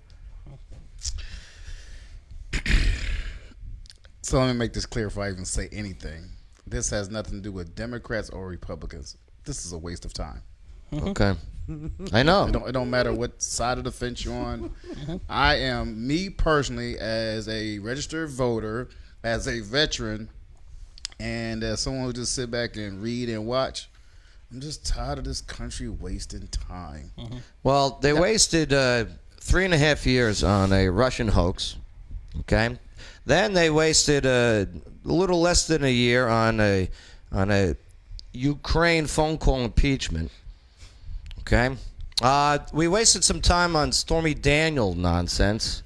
So let me make this clear before I even say anything. This has nothing to do with Democrats or Republicans. This is a waste of time. Okay. I know. It don't matter what side of the fence you're on. I am, me personally, as a registered voter, as a veteran, and as someone who just sit back and read and watch, I'm just tired of this country wasting time. Well, they wasted 3.5 years on a Russian hoax. Okay. Then they wasted a little less than a year on a Ukraine phone call impeachment. Okay. We wasted some time on Stormy Daniels nonsense.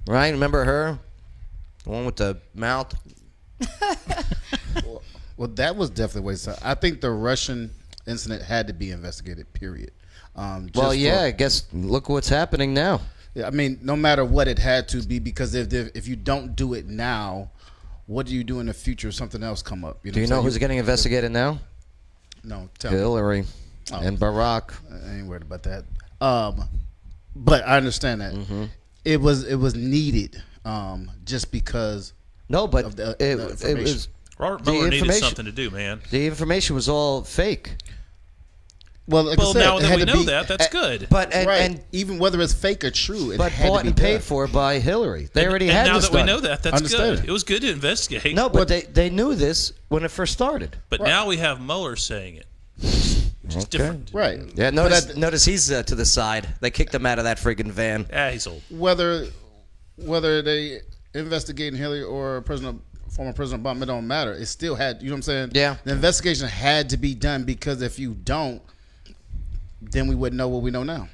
Right? Remember her? The one with the mouth? Well, that was definitely a waste of time. I think the Russian incident had to be investigated, period. I guess look what's happening now. Yeah, I mean, no matter what, it had to be, because if you don't do it now, what do you do in the future if something else come up? Do you know who's getting investigated now? No, tell me. Hillary and Barack. I ain't worried about that. But I understand that. It was needed just because of the information. It was Robert Mueller needed something to do, man. The information was all fake. Well, like I said, now it that had we to know be- that's good. But and even whether it's fake or true, it but had bought to be and paid done. for by Hillary. They already and had now this that we done. know that, that's Understood. good. It was good to investigate. No, but they knew this when it first started. But now we have Mueller saying it. Which is different. Right. Yeah, notice he's to the side. They kicked him out of that friggin' van. Yeah, he's old. Whether they investigating Hillary or former President Obama, it don't matter. It still had, you know what I'm saying? Yeah. The investigation had to be done, because if you don't, then we wouldn't know what we know now.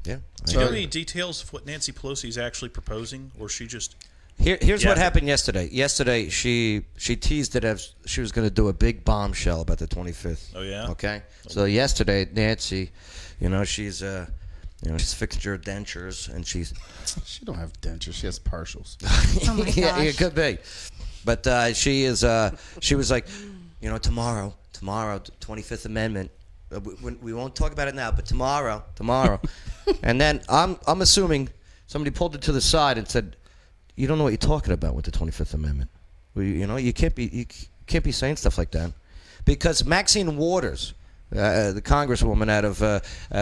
Yeah. Do you have any details of what Nancy Pelosi is actually proposing, or she just? Here's what happened yesterday. Yesterday, she teased it as she was going to do a big bombshell about the 25th. Oh yeah. Okay. So yesterday, Nancy, she's she's fixed her dentures, and she don't have dentures. She has partials. Oh my gosh. yeah, it could be. But she was like, tomorrow, 25th Amendment. We won't talk about it now, but tomorrow. And then I'm assuming somebody pulled it to the side and said, "You don't know what you're talking about with the 25th Amendment. You can't be saying stuff like that," because Maxine Waters, the Congresswoman out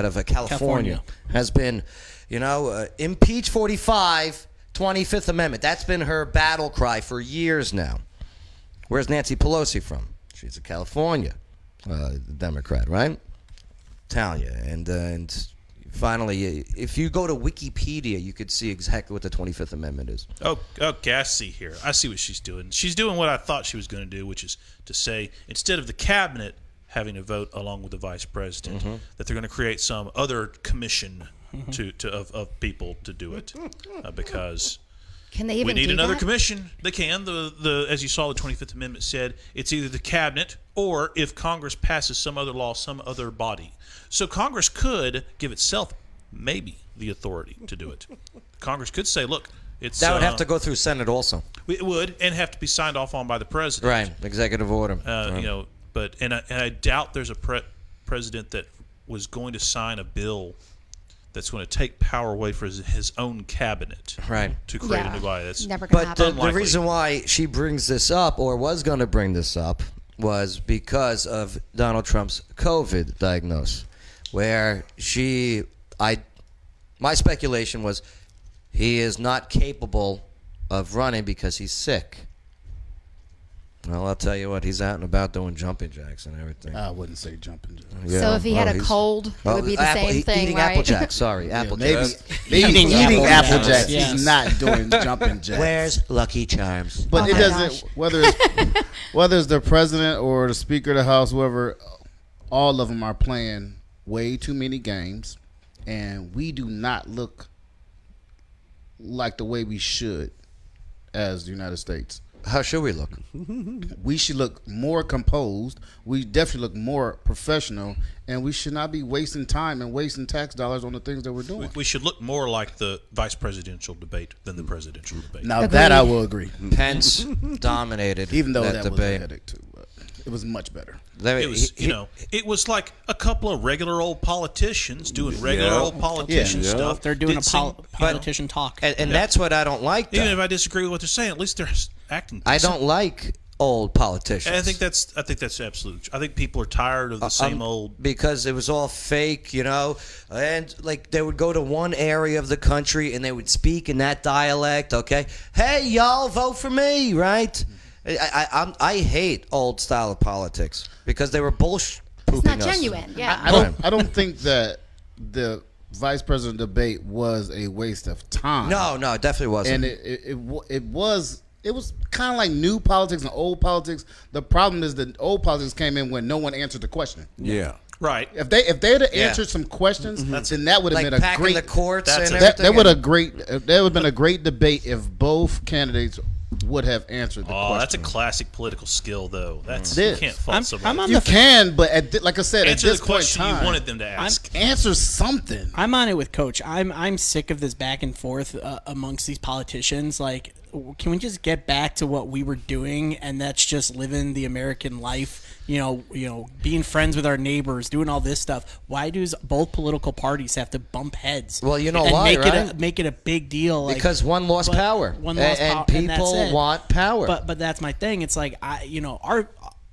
of California, has been, impeach 45, 25th Amendment. That's been her battle cry for years now. Where's Nancy Pelosi from? She's a California Democrat, right? Telling you, and finally, if you go to Wikipedia, you could see exactly what the 25th Amendment is. Okay, I see here. I see what she's doing. She's doing what I thought she was going to do, which is to say, instead of the cabinet having a vote along with the vice president, that they're going to create some other commission of people to do it, because Can they even we need do another that? commission. They can. The as you saw, the 25th Amendment said it's either the cabinet or if Congress passes some other law, some other body. So Congress could give itself maybe the authority to do it. Congress could say, look, It's That would have to go through Senate also. It would, and have to be signed off on by the president. Right, executive order. You know, but I doubt there's a president that was going to sign a bill that's going to take power away from his own cabinet. Right. To create a new body. That's never going to happen. But the reason why she brings this up, or was going to bring this up, was because of Donald Trump's COVID diagnosis, where my speculation was he is not capable of running because he's sick. Well, I'll tell you what, he's out and about doing jumping jacks and everything. I wouldn't say jumping jacks. Yeah, so if he had a cold, it would be the same thing, eating right? Apple Jacks, sorry, Apple Jacks. Maybe eating Apple Jacks. Yes. He's not doing jumping jacks. Where's Lucky Charms? But it doesn't, whether it's the president or the Speaker of the House, whoever, all of them are playing way too many games, and we do not look like the way we should as the United States. How should we look? We should look more composed. We definitely look more professional, and we should not be wasting time and wasting tax dollars on the things that we're doing. We should look more like the vice presidential debate than the presidential debate. Now that I will agree. Pence dominated, even though that was debate. a headache too. But it was much better. It was, it was like a couple of regular old politicians doing regular old politician stuff. They're doing politician talk. And that's what I don't like, though. Even if I disagree with what they're saying, at least they're acting decent. I don't like old politicians. And I think that's absolute. I think people are tired of the same old. Because it was all fake, and like they would go to one area of the country and they would speak in that dialect. Okay, hey y'all, vote for me, right? I hate old style of politics because they were bullshit. It's not genuine. Yeah. I don't think that the vice president debate was a waste of time. No, it definitely wasn't. And it was kind of like new politics and old politics. The problem is that old politics came in when no one answered the question. Yeah. Right. If they had answered some questions, then that would have like been a packing great the courts and that would have been a great debate if both candidates would have answered the question. That's a classic political skill, though. That's It you is. can't fault somebody. You can, but like I said, Answer at this the point in question time, you wanted them to ask. Answer something. I'm on it with Coach. I'm sick of this back and forth amongst these politicians. Like, can we just get back to what we were doing, and that's just living the American life? Being friends with our neighbors, doing all this stuff. Why do both political parties have to bump heads? Well, you know and why, make it a big deal. Because one lost power. And people want power. But that's my thing. It's like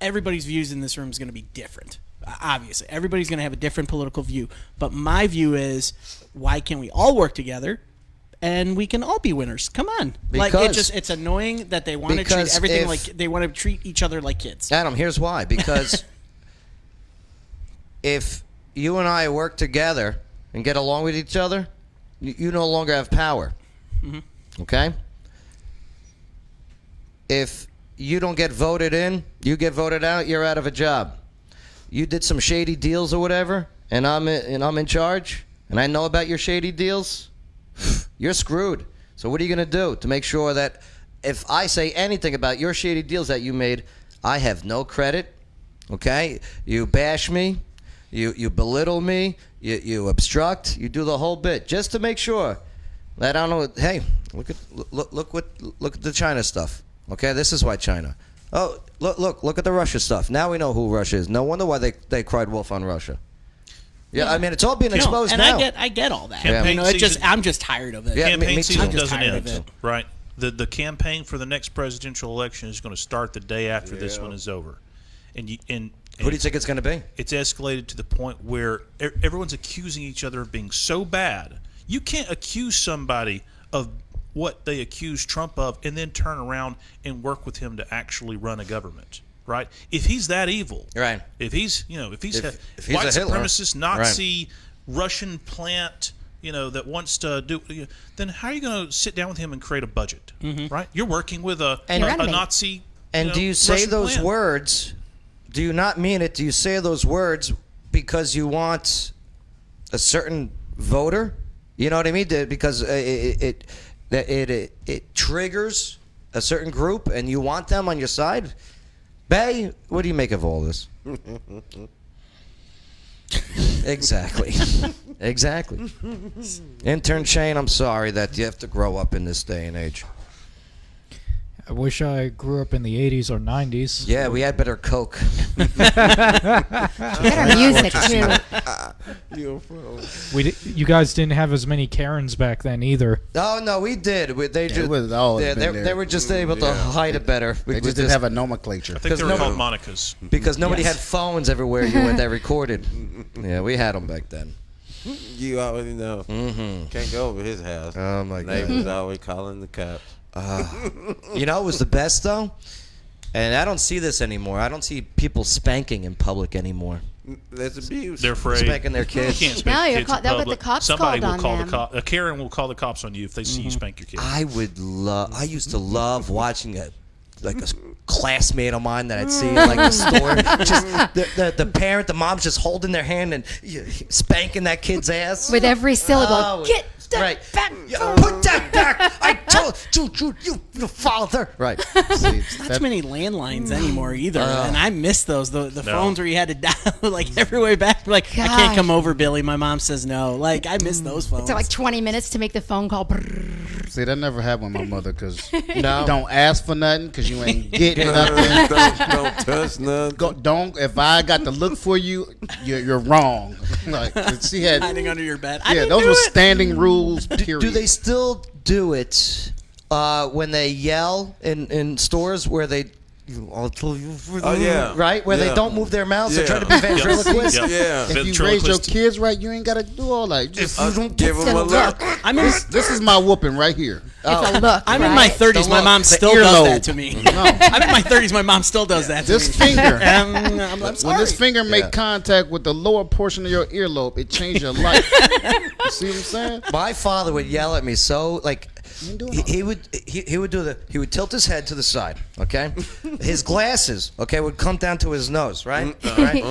everybody's views in this room is going to be different. Obviously, everybody's going to have a different political view. But my view is, why can't we all work together? And we can all be winners. Come on. It's annoying that they want to treat everything like they want to treat each other like kids. Adam, here's why. Because if you and I work together and get along with each other, you no longer have power. Mm-hmm. Okay? If you don't get voted in, you get voted out, you're out of a job. You did some shady deals or whatever, and I'm in charge, and I know about your shady deals, you're screwed. So what are you going to do to make sure that if I say anything about your shady deals that you made, I have no credit, okay? You bash me, you belittle me, you obstruct, you do the whole bit just to make sure that I don't know. Hey, look at the China stuff, okay? This is why China. Oh, look at the Russia stuff. Now we know who Russia is. No wonder why they cried wolf on Russia. Yeah, I mean, it's all being exposed and now. I get all that. Campaign I'm just tired of it. Yeah, campaign me season too. doesn't end, right? The campaign for the next presidential election is going to start the day after this one is over. And who do you think it's going to be? It's escalated to the point where everyone's accusing each other of being so bad. You can't accuse somebody of what they accuse Trump of and then turn around and work with him to actually run a government. Right? If he's that evil, right? If he's he's white a Hitler, supremacist, Nazi, Russian plant, that wants to do, then how are you going to sit down with him and create a budget? Mm-hmm. Right? You're working with a Nazi. And do you say Russian those plant. words? Do you not mean it? Do you say those words because you want a certain voter? You know what I mean? Because it triggers a certain group, and you want them on your side. Bay, what do you make of all this? Exactly. Exactly. Intern Shane, I'm sorry that you have to grow up in this day and age. I wish I grew up in the 80s or 90s. Yeah, we had better Coke. Better music, too. You guys didn't have as many Karens back then either. Oh, no, we did. They just, they were just able to hide it better. They just didn't have a nomenclature. I think they were called Monicas. Because nobody had phones everywhere you went that recorded. Yeah, we had them back then. You already know. Mm-hmm. Can't go over his house. Oh, my God. Neighbors always calling the cops. You know what was the best, though? And I don't see this anymore. I don't see people spanking in public anymore. That's abuse. They're afraid. Spanking their kids. You can't spank No, your you're kids call- in they'll get public. the cops Somebody called will call on the cop. A Karen will call the cops on you if they see you spank your kid. I used to love watching a classmate of mine that I'd see in like the store. Just the parent, the mom's just holding their hand and spanking that kid's ass. With every syllable. Get right. Put that back. I told you father. Right. See, Not too many landlines anymore either, Oh. and I miss those. The phones where you had to dial like every way back. Like I Gosh. can't come over, Billy. My mom says no. Like I miss those phones. So like 20 minutes to make the phone call. See, that never happened with my mother because No. you don't ask for nothing because you ain't getting nothing. don't touch nothing. Don't. If I got to look for you, you're wrong. Like she had hiding under your bed. I Yeah, didn't those do were it. standing rules. Period. Do they still do it when they yell in stores where they? Oh, yeah. Right? Where they Yeah. don't move their mouths. They're Yeah. trying to be ventriloquists. Yeah. If you raise your Ventriloquist. kids right, you ain't gotta do all that. Just Give them a look. I'm in, this is my whooping right here. It's a look. I'm in my right? 30s. My look, mom the still does earlobe. that to me. No. I'm in my 30s. My mom still does that to This me. finger. I'm When sorry. this finger make Yeah. contact with the lower portion of your earlobe, it changed your life. You see what I'm saying? My father would yell at me so like ain't doing he would tilt his head to the side, okay? His glasses, okay, would come down to his nose, right? Right?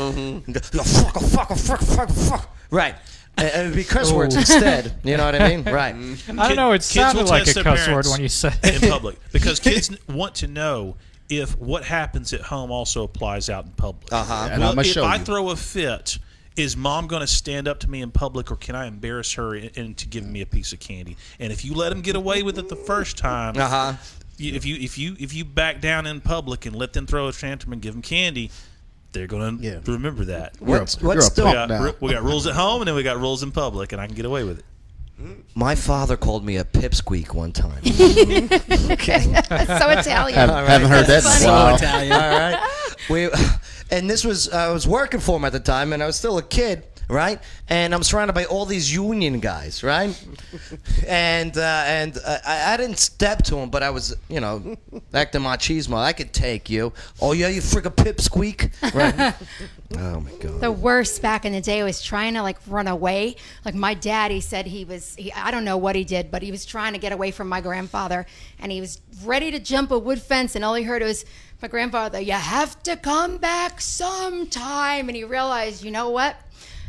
Fuck. Right. And it would be cuss words instead. You know what I mean? Right. I don't know. It Kids sounded will like a test their cuss word parents when you said in it. public because kids want to know if what happens at home also applies out in public. Uh-huh. And Well, I'ma if show I you. throw a fit, is mom going to stand up to me in public, or can I embarrass her into giving me a piece of candy? And if you let them get away with it the first time, Uh-huh. if you back down in public and let them throw a tantrum and give them candy, they're going to remember that. What's You're a still punk now. We got rules at home, and then we got rules in public, and I can get away with it. My father called me a pipsqueak one time. Okay. So Italian. Haven't heard that in a So while. Italian. All right. And this was I was working for him at the time, and I was still a kid, right? And I'm surrounded by all these union guys, right? And I didn't step to him, but I was, acting machismo. I could take you. Oh yeah, you friggin' pipsqueak, right? Oh my God. The worst back in the day was trying to run away. Like my dad, he said I don't know what he did, but he was trying to get away from my grandfather, and he was ready to jump a wood fence, and all he heard was my grandfather, "You have to come back sometime." And he realized, you know what?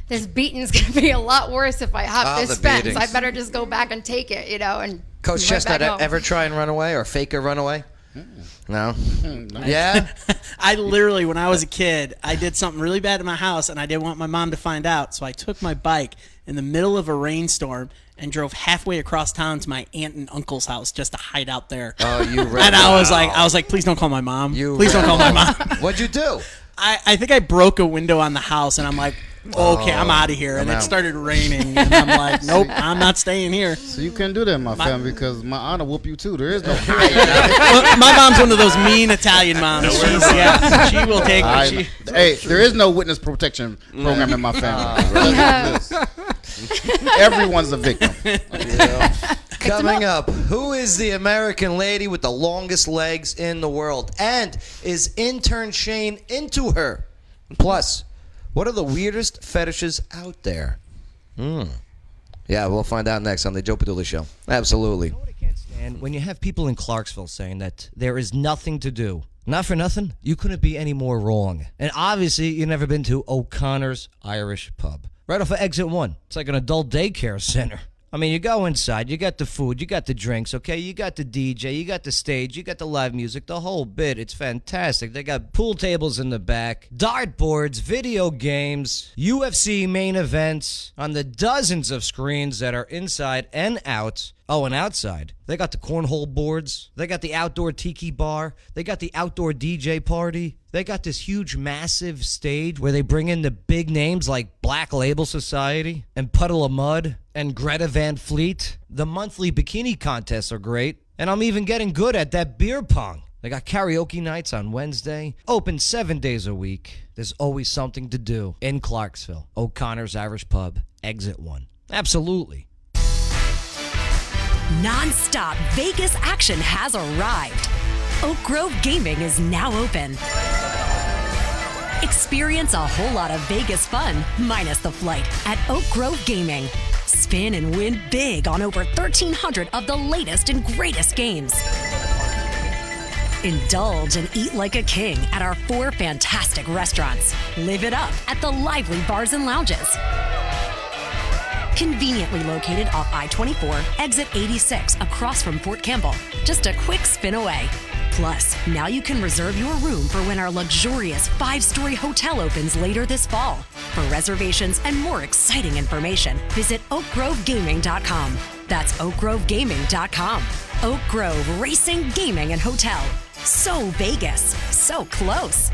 This beating's going to be a lot worse if I hop this the fence. beatings. I better just go back and take it, and Coach right Chestnut, back home. ever try and run away or fake a runaway? No. Yeah. I literally, when I was a kid, I did something really bad at my house, and I didn't want my mom to find out. So I took my bike in the middle of a rainstorm and drove halfway across town to my aunt and uncle's house just to hide out there. Oh, you rebel. And I was like, please don't call my mom. Please don't call my mom. What'd you do? I think I broke a window on the house, and I'm like, okay, I'm out of here. And I'm it out. started raining, and I'm like, nope, I'm not staying here. So you can't do that in my family because my aunt will whoop you too. There is no. Well, my mom's one of those mean Italian moms. She will take it. Hey, there is no witness protection program in my family. Everyone's a victim. Coming up, who is the American lady with the longest legs in the world? And is intern Shane into her? Plus, what are the weirdest fetishes out there? Yeah, we'll find out next on the Joe Padula Show. Absolutely. And when you have people in Clarksville saying that there is nothing to do, not for nothing, you couldn't be any more wrong. And obviously, you've never been to O'Connor's Irish Pub. Right off of Exit 1. It's like an adult daycare center. I mean, you go inside, you got the food, you got the drinks, okay? You got the DJ, you got the stage, you got the live music, the whole bit. It's fantastic. They got pool tables in the back, dartboards, video games, UFC main events on the dozens of screens that are inside and out. Oh, and outside, they got the cornhole boards, they got the outdoor tiki bar, they got the outdoor DJ party, they got this huge, massive stage where they bring in the big names like Black Label Society and Puddle of Mud and Greta Van Fleet. The monthly bikini contests are great, and I'm even getting good at that beer pong. They got karaoke nights on Wednesday, open 7 days a week. There's always something to do in Clarksville. O'Connor's Irish Pub, Exit 1. Absolutely. Non-stop Vegas action has arrived. Oak Grove Gaming is now open. Experience a whole lot of Vegas fun, minus the flight, at Oak Grove Gaming. Spin and win big on over 1,300 of the latest and greatest games. Indulge and eat like a king at our 4 fantastic restaurants. Live it up at the lively bars and lounges. Conveniently located off I-24, exit 86, across from Fort Campbell. Just a quick spin away. Plus, now you can reserve your room for when our luxurious 5-story hotel opens later this fall. For reservations and more exciting information, visit oakgrovegaming.com. That's oakgrovegaming.com. Oak Grove Racing, Gaming, and Hotel. So Vegas, so close.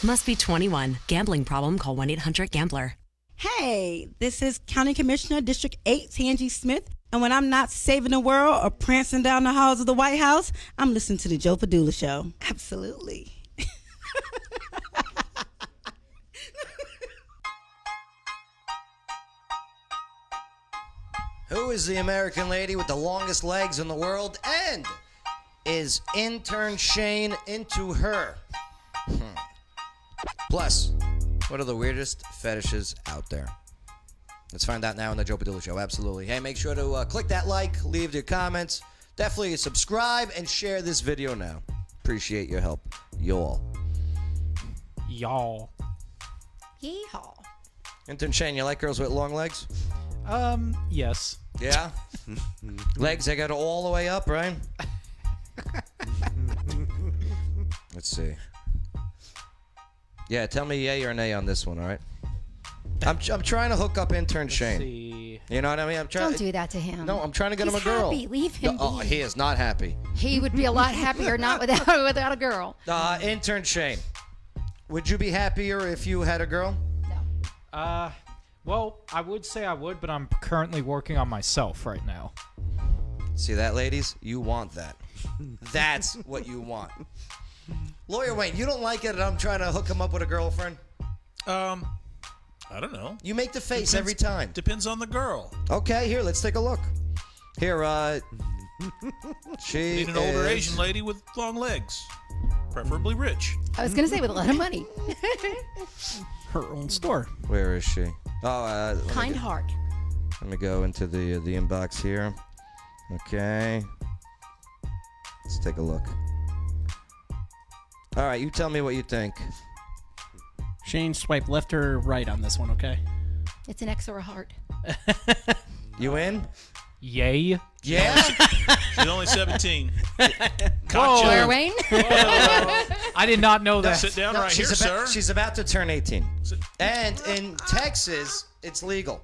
Must be 21. Gambling problem, call 1-800-GAMBLER. Hey, this is County Commissioner District 8, Tangi Smith. And when I'm not saving the world or prancing down the halls of the White House, I'm listening to the Joe Padula Show. Absolutely. Who is the American lady with the longest legs in the world? And is intern Shane into her? Plus, what are the weirdest fetishes out there? Let's find out now on the Joe Padula Show. Absolutely. Hey, make sure to click that like, leave your comments. Definitely subscribe and share this video now. Appreciate your help. Y'all. Yeehaw. Intern Shane, you like girls with long legs? Yes. Yeah? Legs that go all the way up, right? Let's see. Yeah, tell me yay or nay on this one, all right? I'm trying to hook up intern Shane. See. You know what I mean? Don't do that to him. No, I'm trying to get him a girl. Happy. Leave him Oh, be. he is not happy. He would be a lot happier not without a girl. Intern Shane, would you be happier if you had a girl? Well, I would say I would, but I'm currently working on myself right now. See that, ladies? You want that. That's what you want. Lawyer Wayne, you don't like it and I'm trying to hook him up with a girlfriend? I don't know. You make the face every time. Depends on the girl. Okay, here, let's take a look. Here, she Need an older is- Asian lady with long legs, preferably rich. I was going to say with a lot of money. Her own store. Where is she? Oh, Kind heart. Let me go into the inbox here. Okay. Let's take a look. All right, you tell me what you think. Shane, swipe left or right on this one, okay? It's an X or a heart. You in? Yay. Yeah? She's only 17. Whoa. Lawyer Wayne? I did not know that. Sit down right she's here, about, sir. She's about to turn 18. And in Texas, it's legal.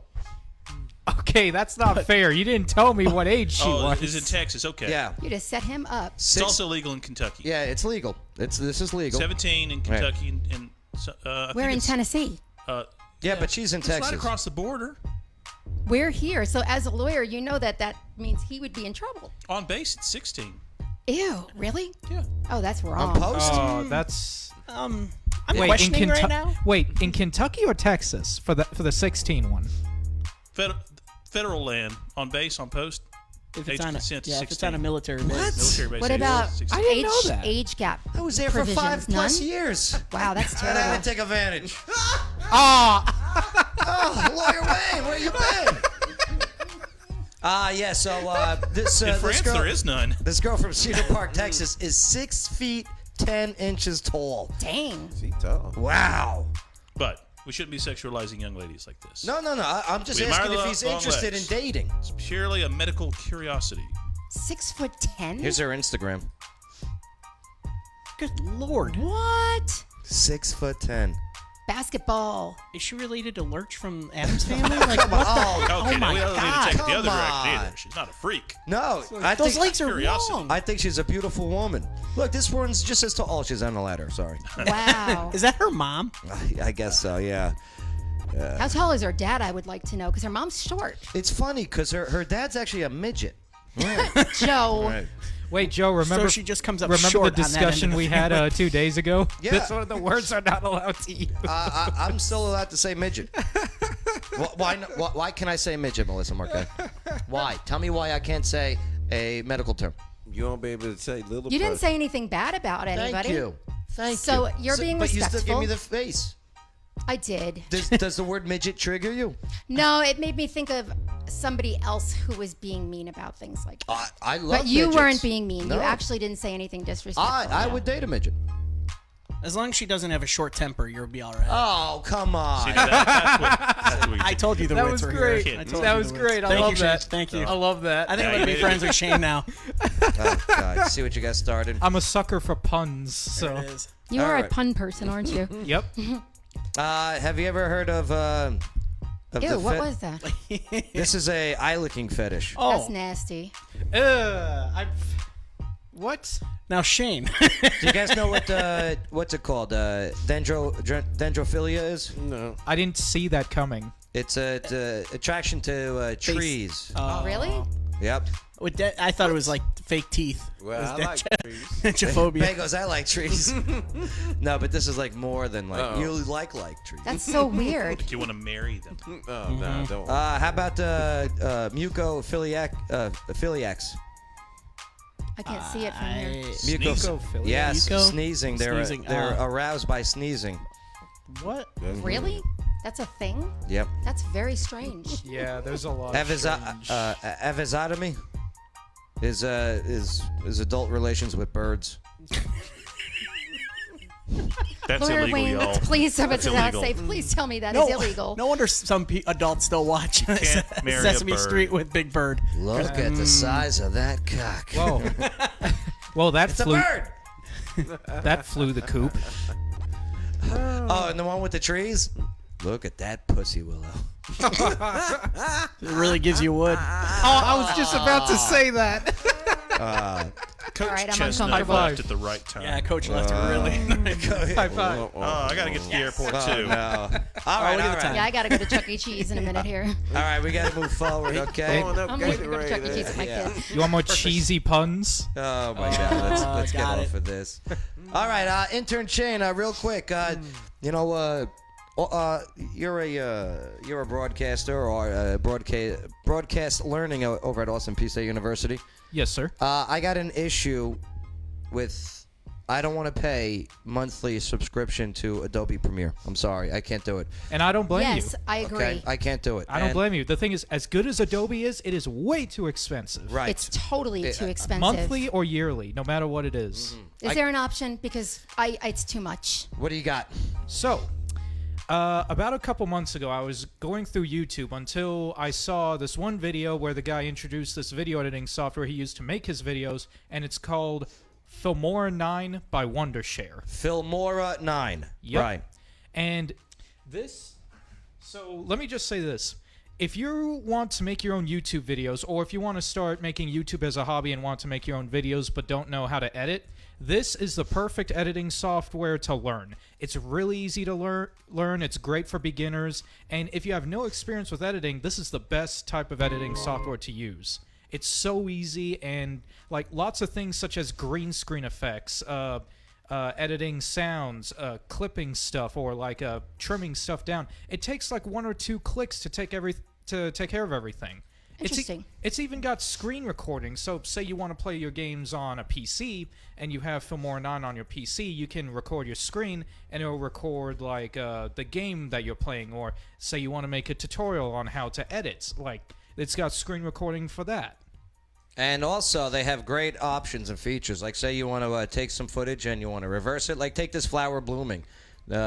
Okay, that's not fair. You didn't tell me what age she was. Is in Texas? Okay. Yeah. You just set him up. It's also legal in Kentucky. Yeah, it's legal. This is legal. 17 in Kentucky and I We're think in it's, Tennessee. Yeah, but she's in it's Texas. right across the border. We're here. So as a lawyer, you know that means he would be in trouble. On base, it's 16. Ew, really? Yeah. Oh, that's wrong. On post? Oh, that's. I'm Wait, questioning right now. Wait, in Kentucky or Texas for the 16 one? Federal land on base on post. If it's age on a, consent to yeah, 16. if it's on a military base. Military base. What age about 16. I didn't know that. age gap? I was there for provisions? 5+ None? years. Wow, that's I terrible. didn't take advantage. Ah! Oh, Lawyer Wayne, where you been? Yeah, so this In France, this girl, there is none. This girl from Cedar Park, Texas, is 6 feet 10 inches tall. Dang. She tall. Wow. But We shouldn't be sexualizing young ladies like this. No. I'm just We asking admire if the he's long interested legs. in dating. It's purely a medical curiosity. 6'10"? Here's her Instagram. Good lord. What? 6'10". Basketball. Is she related to Lurch from Addams Family? Like, what the? Okay, my we don't need God. to take it the other Come direction on. either. She's not a freak. No, Those legs are curiosity. long. I think she's a beautiful woman. Look, this one's just as tall. Oh, she's on the ladder. Sorry. Wow. Is that her mom? I guess so. Yeah. How tall is her dad? I would like to know because her mom's short. It's funny because her dad's actually a midget. Joe. Right. Wait, Joe, remember So she just comes up remember short the on that end discussion of the we had family. 2 days ago? Yeah. That's one of the words are not allowed to use. I'm still allowed to say midget. Why can I say midget, Melissa Marquez? Why? Tell me why I can't say a medical term. You won't be able to say little. You didn't say anything bad about anybody. Thank you. Thank you. So you're being but respectful. you still give me the face. I did. Does the word midget trigger you? No, it made me think of somebody else who was being mean about things like that. I love But you midgets. weren't being mean. No. You actually didn't say anything disrespectful. I would date a midget. As long as she doesn't have a short temper, you'll be all right. Oh, come on. See, that's what I told you the That wits was were great. here. I told That you was the great. wits. I Thank love you, Shane. that. Thank you. I love that. I think Yeah, I'm you going to be made friends it. with Shane now. Oh, God. See what you guys started. I'm a sucker for puns, so. There it is. You are All a right. pun person, aren't you? Yep. Have you ever heard of Ew, the what was that? This is a eye licking fetish. That's nasty. What? Now, Shane. Do you guys know what what's it called? Dendrophilia is? No. I didn't see that coming. It's a attraction to trees. Really? Yep. With that, I thought it was like fake teeth. Well, Was I that like trees. Dendrophobia. Bagels, I like trees. No, but this is like more than like Uh-oh. you like trees. That's so weird. Do you want to marry them? Oh, no, don't. How about mucophiliacs? I can't see it from here. Mucophiliacs. Yes, Muco? sneezing. They're Sneezing, aroused by sneezing. What? Really? That's a thing? Yep. That's very strange. Yeah, there's a lot of strange. Avisotomy is adult relations with birds. That's Lawyer illegal, Wayne, y'all. please, That's illegal. please tell me that is illegal. No wonder some adults still watch Can't marry a Sesame bird. Street with Big Bird. Look at the size of that cock. Whoa. Well, that It's a flew. bird. That flew the coop. Oh, and the one with the trees? Look at that pussy willow. It really gives you wood. Oh, I was just about to say that. Coach All right, I'm Chestnut uncomfortable. left at the right time. Yeah, Coach left it really. High five. Oh, I got to get to the airport, Oh, too. no. All right, look all at the right. time. Yeah, I gotta go to Chuck E. Cheese in a minute here. All right, we got to move forward, okay? Throwing up I'm going to go to Chuck E. Gatorade, Cheese with my Yeah. kids. You want more cheesy puns? Oh my God! Let's get got off it. of this. All right, intern Shane, real quick. You know, you're a broadcaster or broadcast learning over at Austin Peay State University. Yes, sir. I got an issue with. I don't want to pay monthly subscription to Adobe Premiere. I'm sorry, I can't do it. And I don't blame Yes, you. I agree. Okay, I can't do it. I don't And- blame you. The thing is, as good as Adobe is, it is way too expensive. Right. It's totally too expensive. Monthly or yearly, no matter what it is. Is there an option? Because it's too much. What do you got? So, about a couple months ago, I was going through YouTube until I saw this one video where the guy introduced this video editing software he used to make his videos, and it's called Filmora 9 by Wondershare. Filmora 9. Yep. Right. And this. So let me just say this. If you want to make your own YouTube videos, or if you want to start making YouTube as a hobby and want to make your own videos but don't know how to edit, this is the perfect editing software to learn. It's really easy to learn. It's great for beginners. And if you have no experience with editing, this is the best type of editing software to use. It's so easy, and like lots of things such as green screen effects, editing sounds, clipping stuff, or like trimming stuff down. It takes like 1 or 2 clicks to take care of everything. Interesting. It's even got screen recording. So say you want to play your games on a PC and you have Filmora 9 on your PC, you can record your screen and it'll record like the game that you're playing, or say you want to make a tutorial on how to edit. Like it's got screen recording for that. And also, they have great options and features. Like, say you want to take some footage and you want to reverse it. Like, take this flower blooming.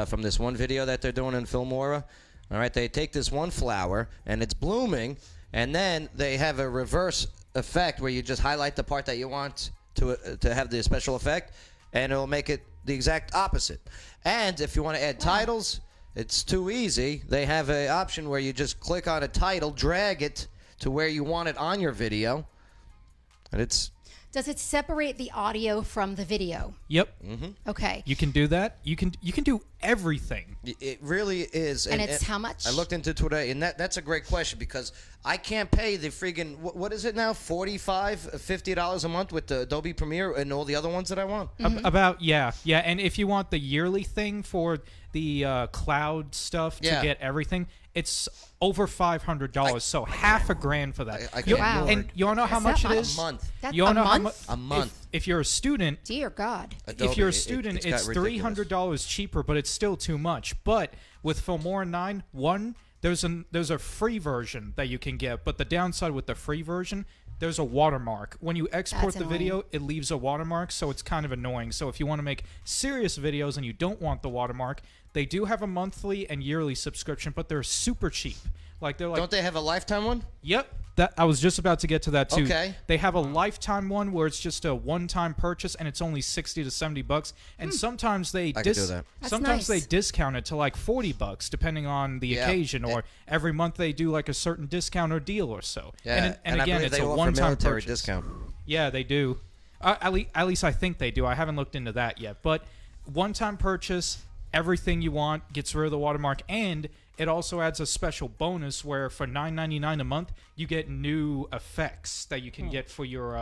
from this one video that they're doing in Filmora. All right, they take this one flower and it's blooming, and then they have a reverse effect where you just highlight the part that you want to have the special effect, and it'll make it the exact opposite. And if you want to add titles, it's too easy. They have an option where you just click on a title, drag it to where you want it on your video, and it's... Does it separate the audio from the video? Yep. Okay. You can do that. You can do everything. It really is. And it's how much? I looked into it today, and that's a great question because I can't pay the friggin' what is it now? $50 a month with the Adobe Premiere and all the other ones that I want. About yeah. And if you want the yearly thing for the cloud stuff to get everything, it's over $500. So half a grand for that. I can't Wow. And you all know how Is much that it much? is? A month. That's You all a know how month? mu- A month. If you're a student, Dear God. Adobe, if you're a it- student, it's got it's ridiculous. $300 cheaper, but it's still too much. But with Filmora 9, there's a free version that you can get, but the downside with the free version, there's a watermark. When you export That's the video, it leaves a watermark, so it's kind of annoying. So if you want to make serious videos and you don't want the watermark, they do have a monthly and yearly subscription, but they're super cheap. Like they're like, Don't they have a lifetime one? Yep. That I was just about to get to that too. Okay. They have a lifetime one where it's just a one-time purchase and it's only $60 to $70, and sometimes they I could do that. That's sometimes nice. they discount it to like $40 depending on the Yeah. occasion, or every month they do like a certain discount or deal or so. Yeah, and I again, believe it's they a offer one-time military purchase. discount. Yeah, they do. At least I think they do. I haven't looked into that yet. But one-time purchase, everything you want, gets rid of the watermark, and it also adds a special bonus where for $9.99 a month you get new effects that you can get for your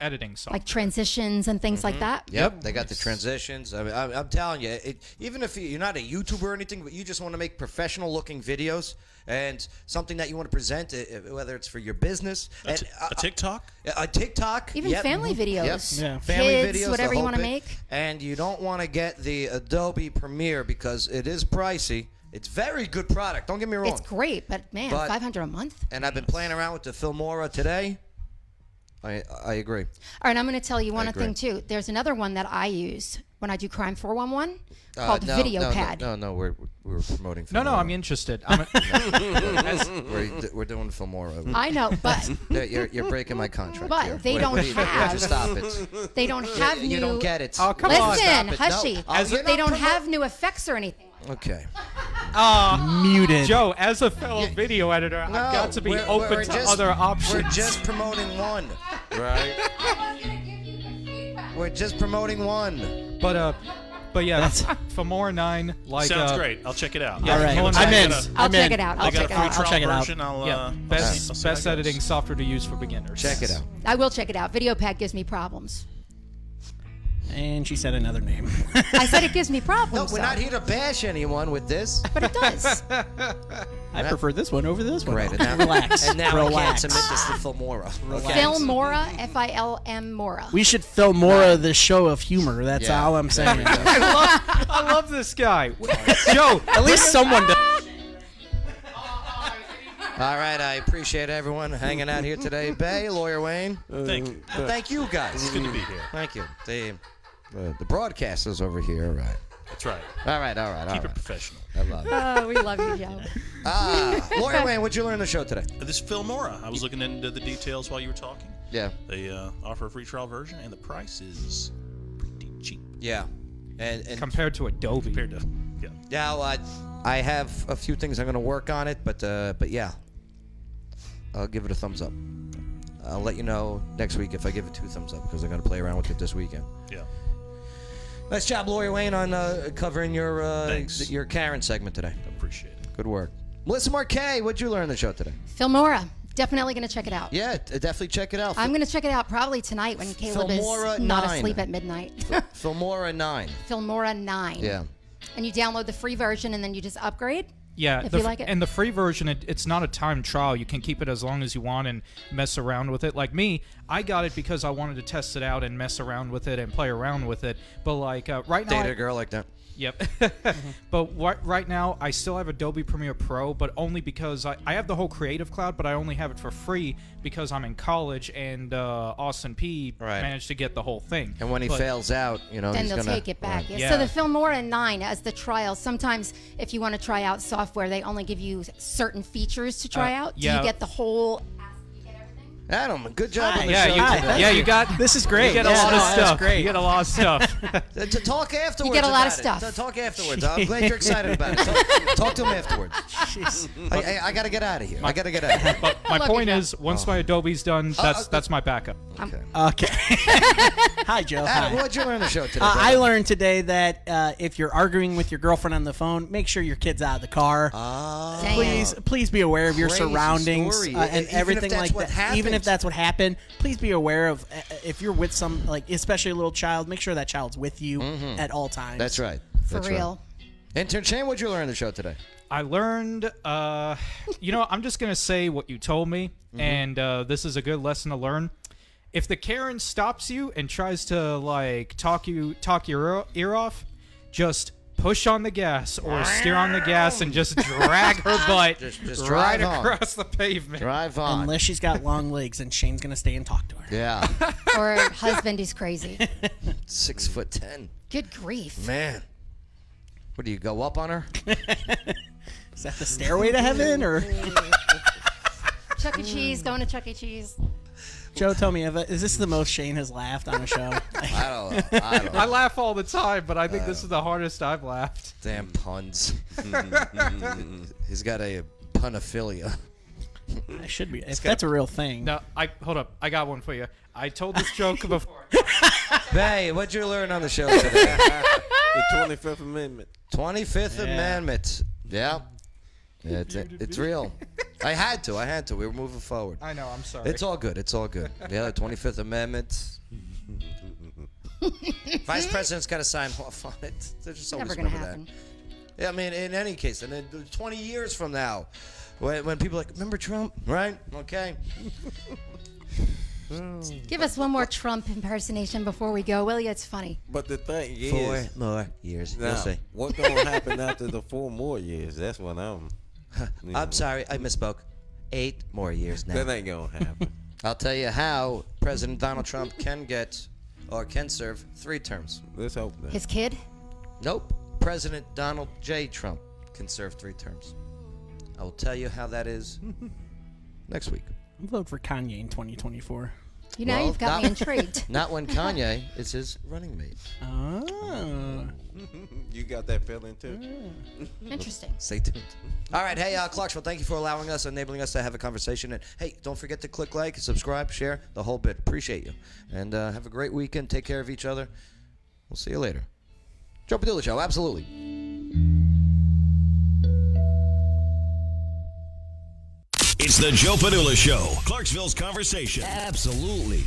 editing software. Like transitions and things like that? Yep, they got the transitions. I mean, I'm telling you, even if you're not a YouTuber or anything, but you just want to make professional-looking videos and something that you want to present, whether it's for your business, A TikTok, a TikTok, Even family videos. Yep. Yeah. Family Kids, videos, whatever the you whole wanna bit. make. And you don't want to get the Adobe Premiere because it is pricey. It's very good product. Don't get me wrong. It's great, but man, But- $500 a month? And I've been playing around with the Filmora today. I agree. All right, I'm going to tell you one I other thing agree. too. There's another one that I use when I do Crime 411 called VideoPad. No, we're promoting. No, Filmora. I'm interested. We're doing Filmora. I know, but you're breaking my contract. But here. they Wait, don't what do you- have. Just stop it. They don't have new. You don't get it. Oh, come on. Listen, Stop it. hushy. No. Oh, you're They not don't have new effects or anything. Okay. Muted. Joe, as a fellow video editor, I've got to be we're open to just- other options. We're just promoting one. Right. We're just promoting one. But yeah, that's Filmora 9. Like, sounds great. I'll check it out. Yeah, All right. Filmora I'm 9 in. is- I'll check it out. I'll I got check a it free out. trial check it out. version. I'll Yeah, I'll best see how that editing goes. software to use for beginners. Check it out. I will check it out. VideoPad gives me problems. And she said another name. I said it gives me No, problems. we're though. not here to bash anyone with this. But it does. I prefer this one over this one. Right. And now, Relax. And now I can't Relax. submit this to Filmora. Okay. Filmora, Film Mora. We should film more of the show of humor. That's Yeah. all I'm saying. I love this guy. Joe, At least someone does. All right, I appreciate everyone hanging out here today. Bay, Lawyer Wayne. Thank you. Thank you guys. It's good to be here. Thank you. The broadcasters over here, all right. That's right. All right. Keep it professional. I love it. Oh, we love you, Joe. Lawyer Wayne, what'd you learn on the show today? This is Filmora. I was looking into the details while you were talking. Yeah. They offer a free trial version, and the price is pretty cheap Yeah. And compared to Adobe. compared to yeah. now I have a few things I'm going to work on it, but yeah, I'll give it a thumbs up. I'll let you know next week if I give it 2 thumbs up because I'm going to play around with it this weekend. Yeah. Nice job, Lawyer Wayne, on covering Thanks. your Karen segment today. Appreciate it. Good work. Melissa Marquet, what'd you learn on the show today? Filmora. Definitely going to check it out. Yeah, definitely check it out. I'm going to check it out probably tonight when Caleb Filmora is not 9. asleep at midnight. Filmora 9. Filmora 9. Yeah. And you download the free version and then you just upgrade? Yeah, If you like it. and the free version, it's not a time trial. You can keep it as long as you want and mess around with it. Like me, I got it because I wanted to test it out and mess around with it and play around with it. But like right now, Dated a girl like that. Yep. But right now, I still have Adobe Premiere Pro, but only because I have the whole Creative Cloud, but I only have it for free because I'm in college, and Austin P managed to get the whole thing. And when he fails out, then he's they'll gonna take it back. Right. Yeah. So the Filmora 9 as the trial. Sometimes if you want to try out software, they only give you certain features to try out. Do you get the whole? Adam, good job on the show. you got. This is great. You get a lot of stuff. Great. You get a lot of stuff. To talk afterwards. You get a lot of about it. stuff. Talk afterwards. I'm glad you're excited about it. Talk to him afterwards. I got to get out of here. I got to get out of here. But my point is, once my Adobe's done, that's my backup. Okay. Hi, Joe. Adam, Hi. what'd you learn on the show today? I learned today that if you're arguing with your girlfriend on the phone, make sure your kid's out of the car. Please be aware of your Crazy surroundings story. and Even everything if that's like what that. happened. Even if that's what happened, please be aware of if you're with some, like especially a little child, make sure that child's with you at all times. That's right. For That's real. Right. Intern Shane, what'd you learn on the show today? I learned, I'm just going to say what you told me, and this is a good lesson to learn. If the Karen stops you and tries to, like, talk your ear off, just push on the gas or steer on the gas and just drag her butt just right drive on. across the pavement. Drive on. Unless she's got long legs and Shane's going to stay and talk to her. Yeah. Or her husband is crazy. 6'10". Good grief. Man. What, do you go up on her? Is that the stairway to heaven, or? Chuck E. Cheese, going to Chuck E. Cheese. Joe, tell me, is this the most Shane has laughed on a show? I don't know. I laugh all the time, but I think this is the hardest I've laughed. Damn puns. He's got a punophilia. I should be. If that's a real thing. No, hold up. I got one for you. I told this joke before. Hey, what'd you learn on the show today? The 25th Amendment. 25th Amendment. Yeah. It's real. I had to. We were moving forward. I know. I'm sorry. It's all good. Yeah, the 25th Amendment. Vice President's got to sign off on it. They're just always Never gonna remember happen. that. Yeah, I mean, in any case, and then 20 years from now, when people are like, remember Trump, right? Okay. Give us one more Trump impersonation before we go, will you? It's funny. But the thing is, 4 more years. now, You'll see. what's going to happen after the 4 more years? That's what I'm sorry, I misspoke. 8 more years now. That ain't going to happen. I'll tell you how President Donald Trump can serve 3 terms. Let's hope not. His kid? Nope. President Donald J. Trump can serve 3 terms. I will tell you how that is next week. I'm voting for Kanye in 2024. You've got me intrigued. Not when Kanye is his running mate. Oh. You got that feeling too? Interesting. Stay tuned. All right. Hey, Clarksville, thank you for allowing us, enabling us to have a conversation. And hey, don't forget to click like, subscribe, share, the whole bit. Appreciate you. And have a great weekend. Take care of each other. We'll see you later. Joe Padula Show, absolutely. It's the Joe Padula Show, Clarksville's conversation. Absolutely.